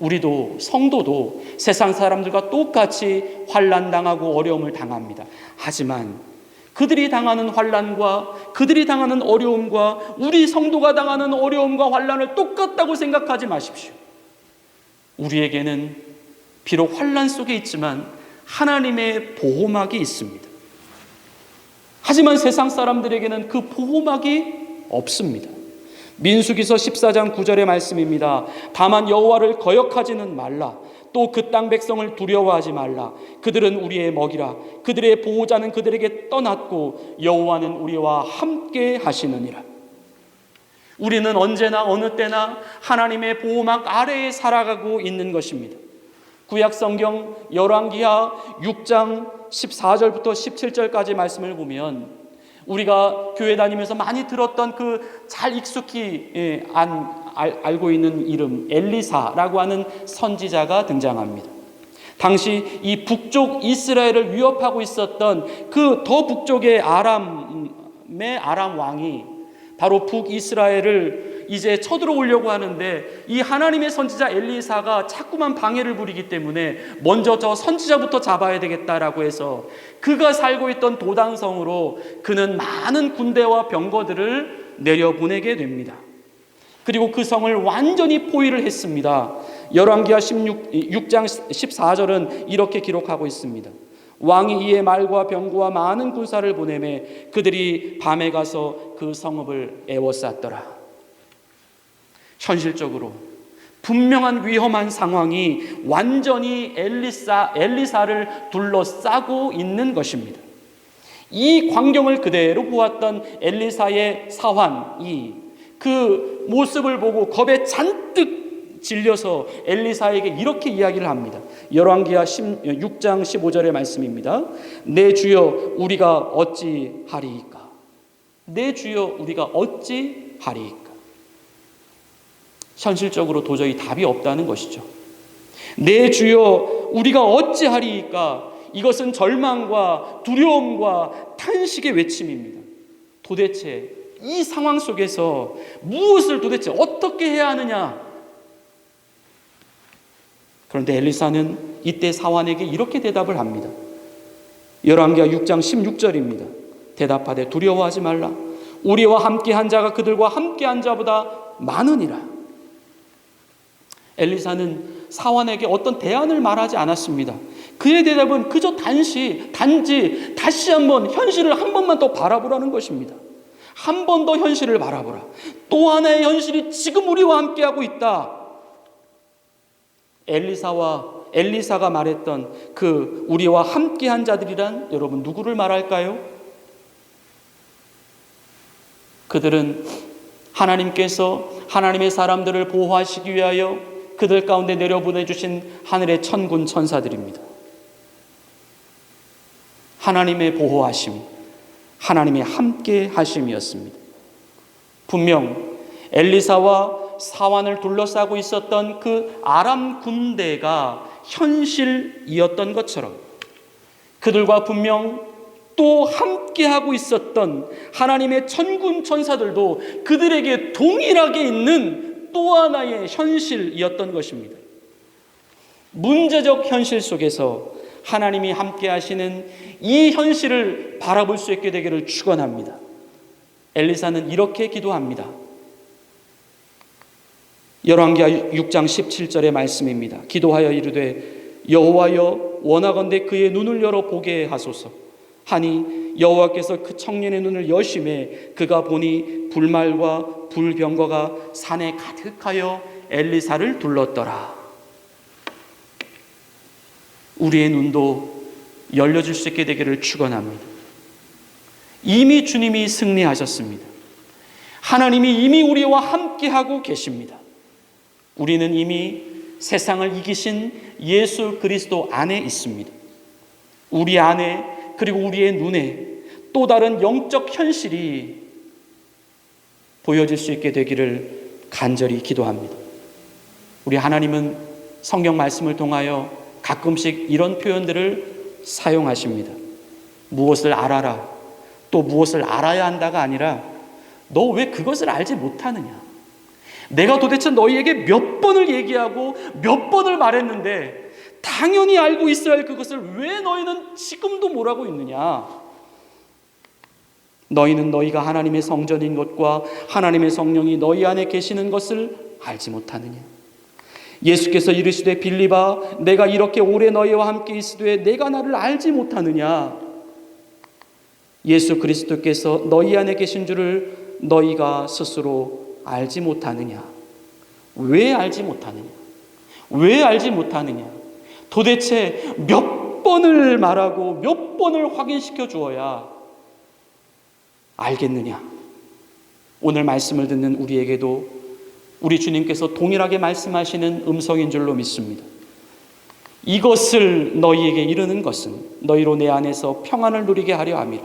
우리도 성도도 세상 사람들과 똑같이 환난당하고 어려움을 당합니다. 하지만 그들이 당하는 환난과 그들이 당하는 어려움과 우리 성도가 당하는 어려움과 환난을 똑같다고 생각하지 마십시오. 우리에게는 비록 환난 속에 있지만 하나님의 보호막이 있습니다. 하지만 세상 사람들에게는 그 보호막이 없습니다. 민수기서 14장 9절의 말씀입니다. 다만 여호와를 거역하지는 말라. 또 그 땅 백성을 두려워하지 말라. 그들은 우리의 먹이라. 그들의 보호자는 그들에게 떠났고 여호와는 우리와 함께 하시느니라. 우리는 언제나 어느 때나 하나님의 보호막 아래에 살아가고 있는 것입니다. 구약 성경 열왕기하 6장 14절부터 17절까지 말씀을 보면 우리가 교회 다니면서 많이 들었던 그 잘 익숙히 알고 있는 이름 엘리사라고 하는 선지자가 등장합니다. 당시 이 북쪽 이스라엘을 위협하고 있었던 그 더 북쪽의 아람 왕이 바로 북이스라엘을 이제 쳐들어오려고 하는데 이 하나님의 선지자 엘리사가 자꾸만 방해를 부리기 때문에 먼저 저 선지자부터 잡아야 되겠다라고 해서 그가 살고 있던 도단성으로 그는 많은 군대와 병거들을 내려보내게 됩니다. 그리고 그 성을 완전히 포위를 했습니다. 열왕기하 6장 14절은 이렇게 기록하고 있습니다. 왕이 이에 말과 병거와 많은 군사를 보내매 그들이 밤에 가서 그 성읍을 에워쌌더라. 현실적으로 분명한 위험한 상황이 완전히 엘리사를 둘러싸고 있는 것입니다. 이 광경을 그대로 보았던 엘리사의 사환이 그 모습을 보고 겁에 잔뜩 질려서 엘리사에게 이렇게 이야기를 합니다. 열왕기하 6장 15절의 말씀입니다. 내 주여 우리가 어찌하리이까? 내 주여 우리가 어찌하리이까? 현실적으로 도저히 답이 없다는 것이죠. 내 주여 우리가 어찌하리이까? 이것은 절망과 두려움과 탄식의 외침입니다. 도대체 이 상황 속에서 무엇을 도대체 어떻게 해야 하느냐? 그런데 엘리사는 이때 사환에게 이렇게 대답을 합니다. 열왕기하 6장 16절입니다. 대답하되 두려워하지 말라. 우리와 함께한 자가 그들과 함께한 자보다 많으니라. 엘리사는 사환에게 어떤 대안을 말하지 않았습니다. 그의 대답은 그저 단지 다시 한번 현실을 한 번만 더 바라보라는 것입니다. 한 번 더 현실을 바라보라. 또 하나의 현실이 지금 우리와 함께하고 있다. 엘리사가 말했던 그 우리와 함께한 자들이란 여러분 누구를 말할까요? 그들은 하나님께서 하나님의 사람들을 보호하시기 위하여 그들 가운데 내려보내주신 하늘의 천군 천사들입니다. 하나님의 보호하심, 하나님의 함께 하심이었습니다. 분명 엘리사와 사환을 둘러싸고 있었던 그 아람 군대가 현실이었던 것처럼 그들과 분명 또 함께하고 있었던 하나님의 천군 천사들도 그들에게 동일하게 있는 또 하나의 현실이었던 것입니다. 문제적 현실 속에서 하나님이 함께 하시는 이 현실을 바라볼 수 있게 되기를 축원합니다. 엘리사는 이렇게 기도합니다. 열왕기하 6장 17절의 말씀입니다. 기도하여 이르되 여호와여 원하건대 그의 눈을 열어 보게 하소서 하니 여호와께서 그 청년의 눈을 여심해 그가 보니 불말과 불병거가 산에 가득하여 엘리사를 둘렀더라. 우리의 눈도 열려줄 수 있게 되기를 축원합니다. 이미 주님이 승리하셨습니다. 하나님이 이미 우리와 함께하고 계십니다. 우리는 이미 세상을 이기신 예수 그리스도 안에 있습니다. 우리 안에 그리고 우리의 눈에 또 다른 영적 현실이 보여질 수 있게 되기를 간절히 기도합니다. 우리 하나님은 성경 말씀을 통하여 가끔씩 이런 표현들을 사용하십니다. 무엇을 알아라, 또 무엇을 알아야 한다가 아니라 너 왜 그것을 알지 못하느냐? 내가 도대체 너희에게 몇 번을 얘기하고 몇 번을 말했는데 당연히 알고 있어야 할 그것을 왜 너희는 지금도 뭐라고 있느냐? 너희는 너희가 하나님의 성전인 것과 하나님의 성령이 너희 안에 계시는 것을 알지 못하느냐? 예수께서 이르시되 빌립아 내가 이렇게 오래 너희와 함께 있으되 내가 나를 알지 못하느냐? 예수 그리스도께서 너희 안에 계신 줄을 너희가 스스로 알지 못하느냐? 왜 알지 못하느냐? 왜 알지 못하느냐? 도대체 몇 번을 말하고 몇 번을 확인시켜 주어야 알겠느냐? 오늘 말씀을 듣는 우리에게도 우리 주님께서 동일하게 말씀하시는 음성인 줄로 믿습니다. 이것을 너희에게 이르는 것은 너희로 내 안에서 평안을 누리게 하려 함이라.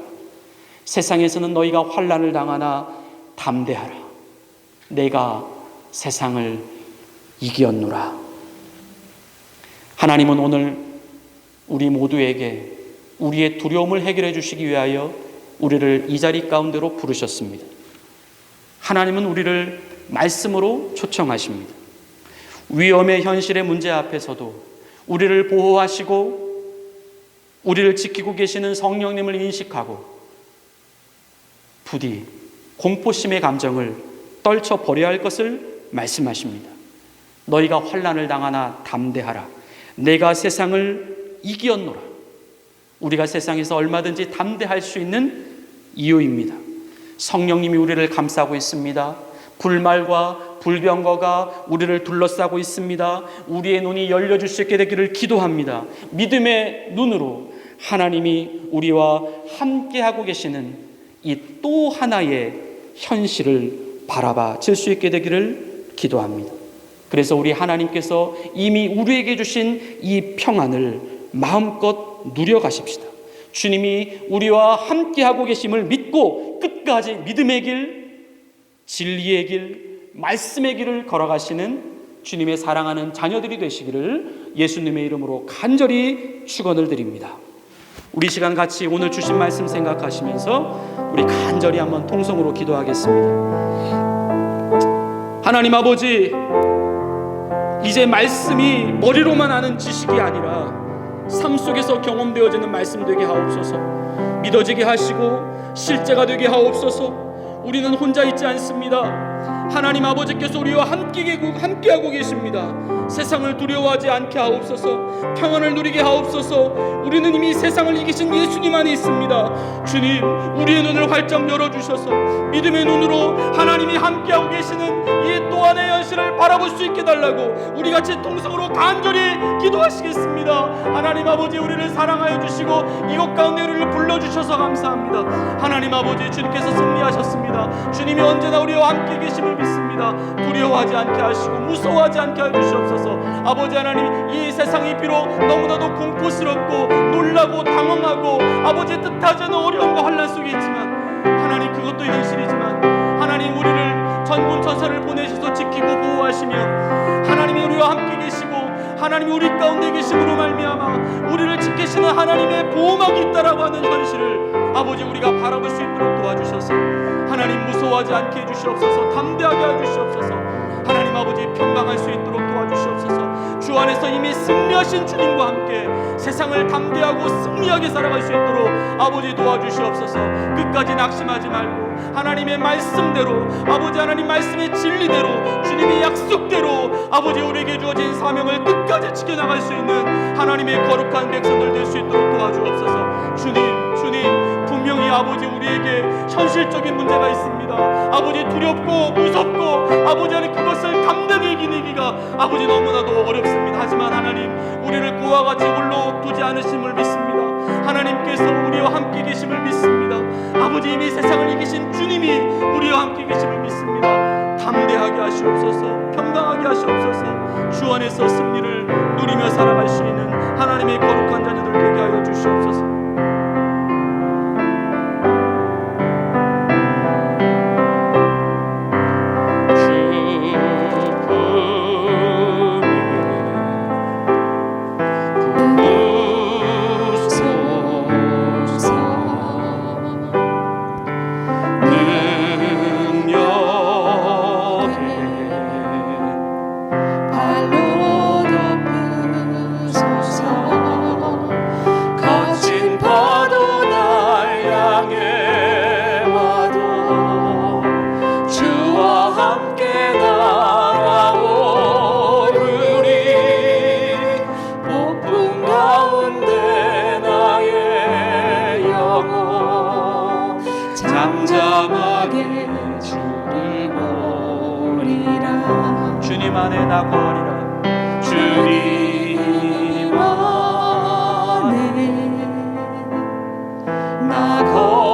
세상에서는 너희가 환난을 당하나 담대하라. 내가 세상을 이기었노라. 하나님은 오늘 우리 모두에게 우리의 두려움을 해결해 주시기 위하여 우리를 이 자리 가운데로 부르셨습니다. 하나님은 우리를 말씀으로 초청하십니다. 위험의 현실의 문제 앞에서도 우리를 보호하시고 우리를 지키고 계시는 성령님을 인식하고 부디 공포심의 감정을 떨쳐버려야 할 것을 말씀하십니다. 너희가 환난을 당하나 담대하라. 내가 세상을 이기었노라. 우리가 세상에서 얼마든지 담대할 수 있는 이유입니다. 성령님이 우리를 감싸고 있습니다. 불말과 불병거가 우리를 둘러싸고 있습니다. 우리의 눈이 열려줄 수 있게 되기를 기도합니다. 믿음의 눈으로 하나님이 우리와 함께하고 계시는 이 또 하나의 현실을 바라봐 질 수 있게 되기를 기도합니다. 그래서 우리 하나님께서 이미 우리에게 주신 이 평안을 마음껏 누려가십시다. 주님이 우리와 함께하고 계심을 믿고 끝까지 믿음의 길, 진리의 길, 말씀의 길을 걸어가시는 주님의 사랑하는 자녀들이 되시기를 예수님의 이름으로 간절히 축원을 드립니다. 우리 시간 같이 오늘 주신 말씀 생각하시면서 우리 간절히 한번 통성으로 기도하겠습니다. 하나님 아버지, 이제 말씀이 머리로만 아는 지식이 아니라 삶 속에서 경험되어지는 말씀 되게 하옵소서. 믿어지게 하시고 실제가 되게 하옵소서. 우리는 혼자 있지 않습니다. 하나님 아버지께서 우리와 함께하고 계십니다. 세상을 두려워하지 않게 하옵소서. 평안을 누리게 하옵소서. 우리는 이미 세상을 이기신 예수님 안에 있습니다. 주님, 우리의 눈을 활짝 열어주셔서 믿음의 눈으로 하나님이 함께하고 계시는 이 또 하나의 현실을 바라볼 수 있게 달라고 우리 같이 통성으로 간절히 기도하시겠습니다. 하나님 아버지, 우리를 사랑하여 주시고 이곳 가운데 우리를 불러주셔서 감사합니다. 하나님 아버지, 주님께서 승리하셨습니다. 주님이 언제나 우리와 함께 계심을 믿습니다. 두려워하지 않게 하시고 무서워하지 않게 하여 주시옵소서. 아버지 하나님, 이 세상이 비록 너무나도 공포스럽고 놀라고 당황하고 아버지 뜻하지 않은 어려움과 환난 속에 있지만 하나님, 그것도 현실이지만 하나님, 우리를 전군 천사를 보내셔서 지키고 보호하시며 하나님이 우리와 함께 계시고 하나님이 우리 가운데 계심으로 말미암아 우리를 지키시는 하나님의 보호막이 있다라고 하는 현실을 아버지 우리가 바라볼 수 있도록 도와주셔서 하나님, 무서워하지 않게 해주시옵소서. 담대하게 해주시옵소서. 하나님 아버지, 평강할 수 있도록 도와주시옵소서. 주 안에서 이미 승리하신 주님과 함께 세상을 담대하고 승리하게 살아갈 수 있도록 아버지 도와주시옵소서. 끝까지 낙심하지 말고 하나님의 말씀대로, 아버지 하나님 말씀의 진리대로, 주님의 약속대로 아버지 우리에게 주어진 사명을 끝까지 지켜나갈 수 있는 하나님의 거룩한 백성들 될 수 있도록 도와주옵소서. 주님, 분명히 아버지 우리에게 현실적인 문제가 있습니다. 아버지, 두렵고 무섭고 아버지 하나님, 그것을 감당해 이기기가 아버지 너무나도 어렵습니다. 하지만 하나님, 우리를 그와 같이 홀로 두지 않으심을 믿습니다. 하나님께서 우리와 함께 계심을 믿습니다. 아버지, 이미 세상을 이기신 주님이 우리와 함께 계심을 믿습니다. 담대하게 하시옵소서. 평강하게 하시옵소서. 주 안에서 승리를 누리며 살아갈 수 있는 하나님의 거룩한 자녀들 되게 하여 주시옵소서. 잠잠하게 주를 보리라. 주님 안에 나 거하리라. 주님 안에 나 거하리.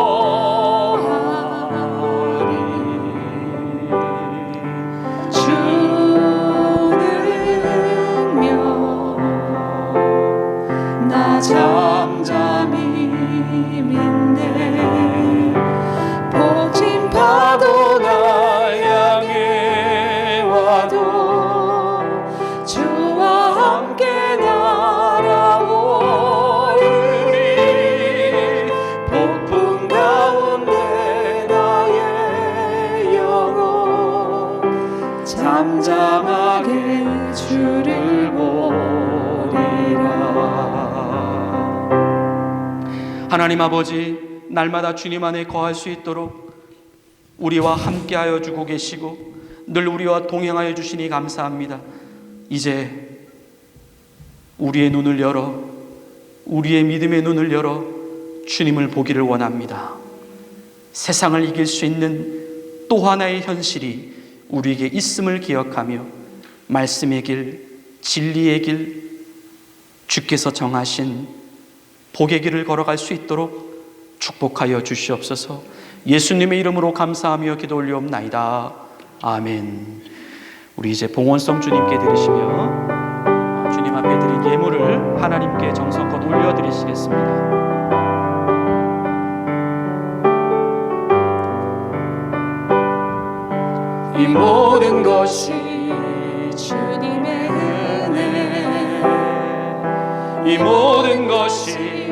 주는며 나 잠잠히 믿네. 벅진 파도 날 향해 와도 주와 함께 날아오르리. 폭풍 가운데 나의 영혼 잠잠하게 주를 보리라. 하나님 아버지, 날마다 주님 안에 거할 수 있도록 우리와 함께하여 주고 계시고 늘 우리와 동행하여 주시니 감사합니다. 이제 우리의 눈을 열어, 우리의 믿음의 눈을 열어 주님을 보기를 원합니다. 세상을 이길 수 있는 또 하나의 현실이 우리에게 있음을 기억하며 말씀의 길, 진리의 길, 주께서 정하신 복의 길을 걸어갈 수 있도록 축복하여 주시옵소서. 예수님의 이름으로 감사하며 기도 올리옵나이다. 아멘. 우리 이제 봉헌성 주님께 드리시며 주님 앞에 드린 예물을 하나님께 정성껏 올려드리시겠습니다. 이 모든 것이 주님의 은혜, 이 모든 것이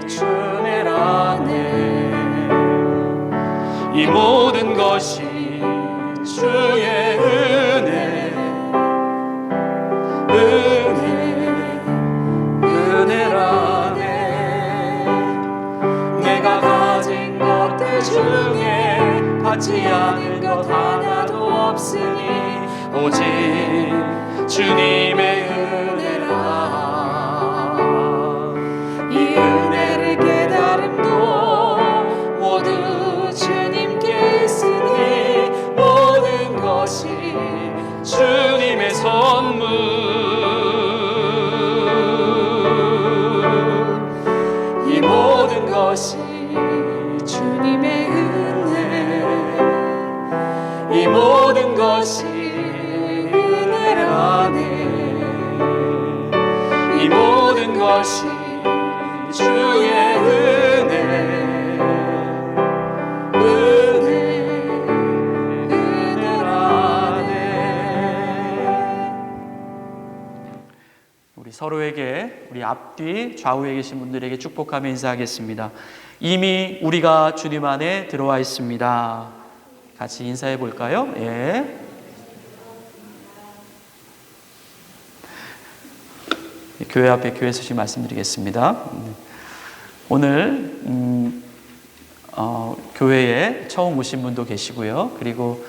주의라네, 이 모든 것이 주의 은혜, 은혜라네. 내가 가진 것들 중에 받지 않은 것 하나도 없으니 오직 주님의 은혜라. 이 은혜를 깨달음도 모두 주님께 있으니 모든 것이 주님의 선물, 이 모든 것이 주님의 은혜, 이 모든 것이 은혜라네, 이 모든 것이 주의 은혜라네. 우리 서로에게, 우리 앞뒤 좌우에 계신 분들에게 축복하며 인사하겠습니다. 이미 우리가 주님 안에 들어와 있습니다. 같이 인사해 볼까요? 예. 교회 앞에 교회 소식 말씀드리겠습니다. 오늘 교회에 처음 오신 분도 계시고요. 그리고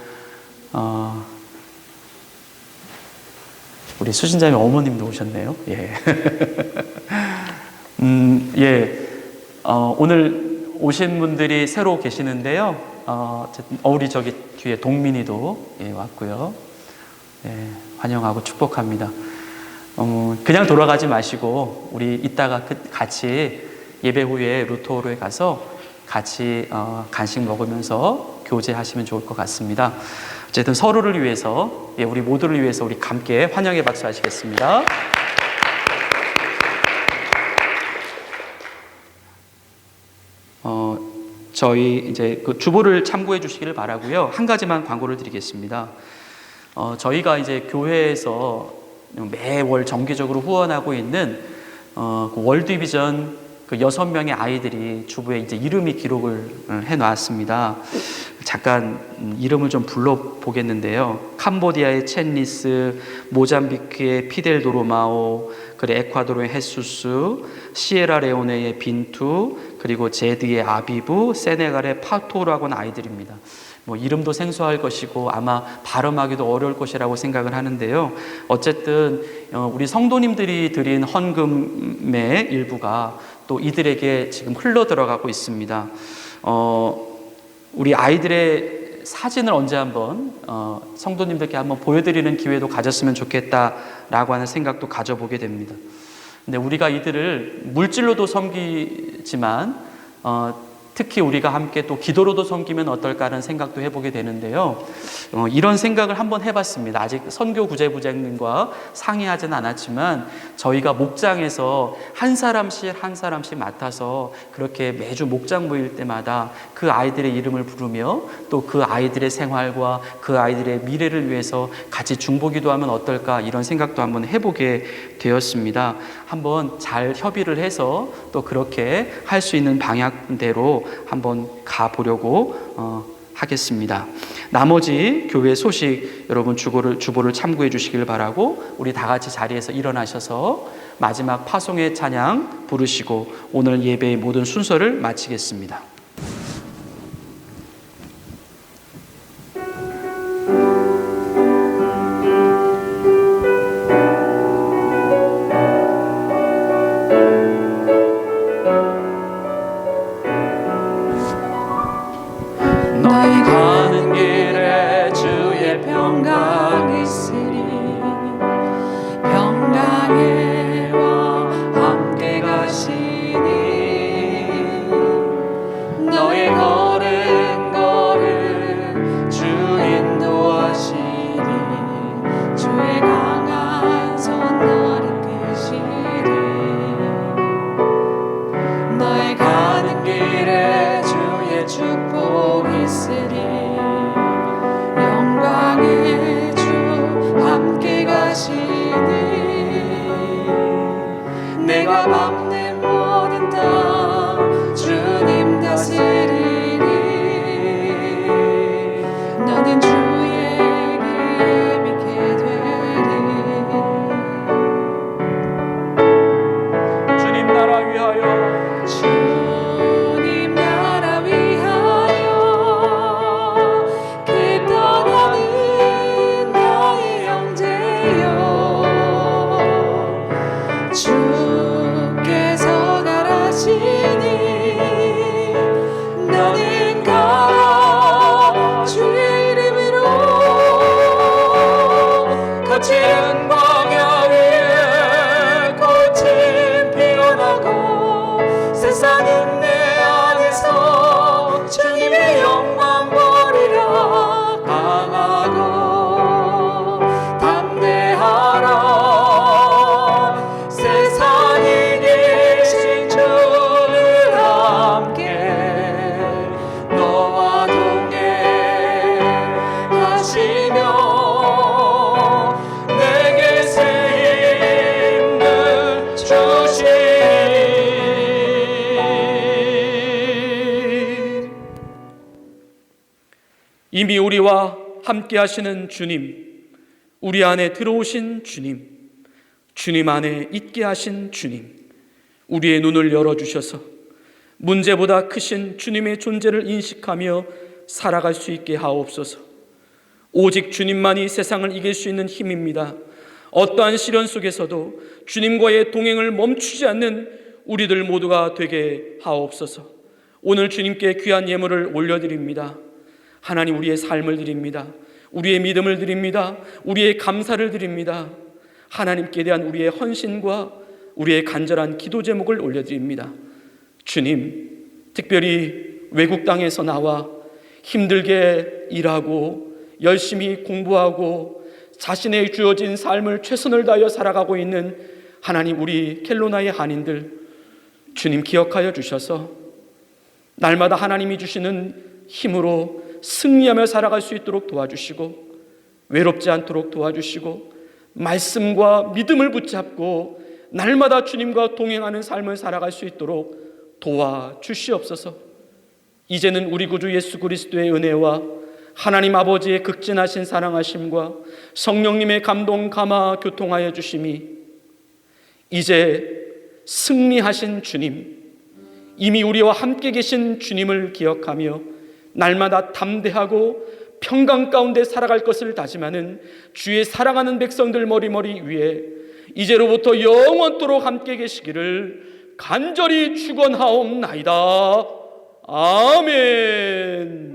우리 수진자님 어머님도 오셨네요. 예. 오늘 오신 분들이 새로 계시는데요. 우리 저기 뒤에 동민이도 왔고요. 예, 환영하고 축복합니다. 그냥 돌아가지 마시고 우리 이따가 같이 예배 후에 루토로에 가서 같이 간식 먹으면서 교제하시면 좋을 것 같습니다. 어쨌든 서로를 위해서, 우리 모두를 위해서 우리 함께 환영의 박수 하시겠습니다. 저희 이제 그 주보를 참고해 주시기를 바라고요. 한 가지만 광고를 드리겠습니다. 저희가 이제 교회에서 매월 정기적으로 후원하고 있는 그 월드비전 그 6명의 아이들이 주부에 이제 이름이 기록을 해놨습니다. 잠깐 이름을 좀 불러보겠는데요. 캄보디아의 첸리스, 모잠비크의 피델 도로마오, 그리고 에콰도르의 헤수스, 시에라레오네의 빈투, 그리고 제드의 아비부, 세네갈의 파토라고 하는 아이들입니다. 이름도 생소할 것이고 아마 발음하기도 어려울 것이라고 생각을 하는데요. 어쨌든 우리 성도님들이 드린 헌금의 일부가 또 이들에게 지금 흘러 들어가고 있습니다. 우리 아이들의 사진을 언제 한번 성도님들께 한번 보여드리는 기회도 가졌으면 좋겠다라고 하는 생각도 가져보게 됩니다. 근데 우리가 이들을 물질로도 섬기지만 특히 우리가 함께 또 기도로도 섬기면 어떨까 하는 생각도 해보게 되는데요. 이런 생각을 한번 해봤습니다. 아직 선교 구제부장님과 상의하진 않았지만 저희가 목장에서 한 사람씩 맡아서 그렇게 매주 목장 모일 때마다 그 아이들의 이름을 부르며 또 그 아이들의 생활과 그 아이들의 미래를 위해서 같이 중보기도 하면 어떨까, 이런 생각도 한번 해보게 되었습니다. 한번 잘 협의를 해서 또 그렇게 할 수 있는 방향대로 한번 가보려고 하겠습니다. 나머지 교회 소식 여러분 주보를 참고해 주시길 바라고, 우리 다 같이 자리에서 일어나셔서 마지막 파송의 찬양 부르시고 오늘 예배의 모든 순서를 마치겠습니다. 너희 가는 길에 주의 평강 있으리. 평강의 왕 함께 가시니 이미 우리와 함께 하시는 주님, 우리 안에 들어오신 주님, 주님 안에 있게 하신 주님, 우리의 눈을 열어주셔서 문제보다 크신 주님의 존재를 인식하며 살아갈 수 있게 하옵소서. 오직 주님만이 세상을 이길 수 있는 힘입니다. 어떠한 시련 속에서도 주님과의 동행을 멈추지 않는 우리들 모두가 되게 하옵소서. 오늘 주님께 귀한 예물을 올려드립니다. 하나님, 우리의 삶을 드립니다. 우리의 믿음을 드립니다. 우리의 감사를 드립니다. 하나님께 대한 우리의 헌신과 우리의 간절한 기도 제목을 올려드립니다. 주님, 특별히 외국 땅에서 나와 힘들게 일하고 열심히 공부하고 자신의 주어진 삶을 최선을 다하여 살아가고 있는 하나님, 우리 켈로나의 한인들 주님 기억하여 주셔서 날마다 하나님이 주시는 힘으로 승리하며 살아갈 수 있도록 도와주시고, 외롭지 않도록 도와주시고, 말씀과 믿음을 붙잡고 날마다 주님과 동행하는 삶을 살아갈 수 있도록 도와주시옵소서. 이제는 우리 구주 예수 그리스도의 은혜와 하나님 아버지의 극진하신 사랑하심과 성령님의 감동 감화 교통하여 주심이 이제 승리하신 주님, 이미 우리와 함께 계신 주님을 기억하며 날마다 담대하고 평강 가운데 살아갈 것을 다짐하는 주의 사랑하는 백성들 머리머리 위에 이제로부터 영원토록 함께 계시기를 간절히 축원하옵나이다. 아멘.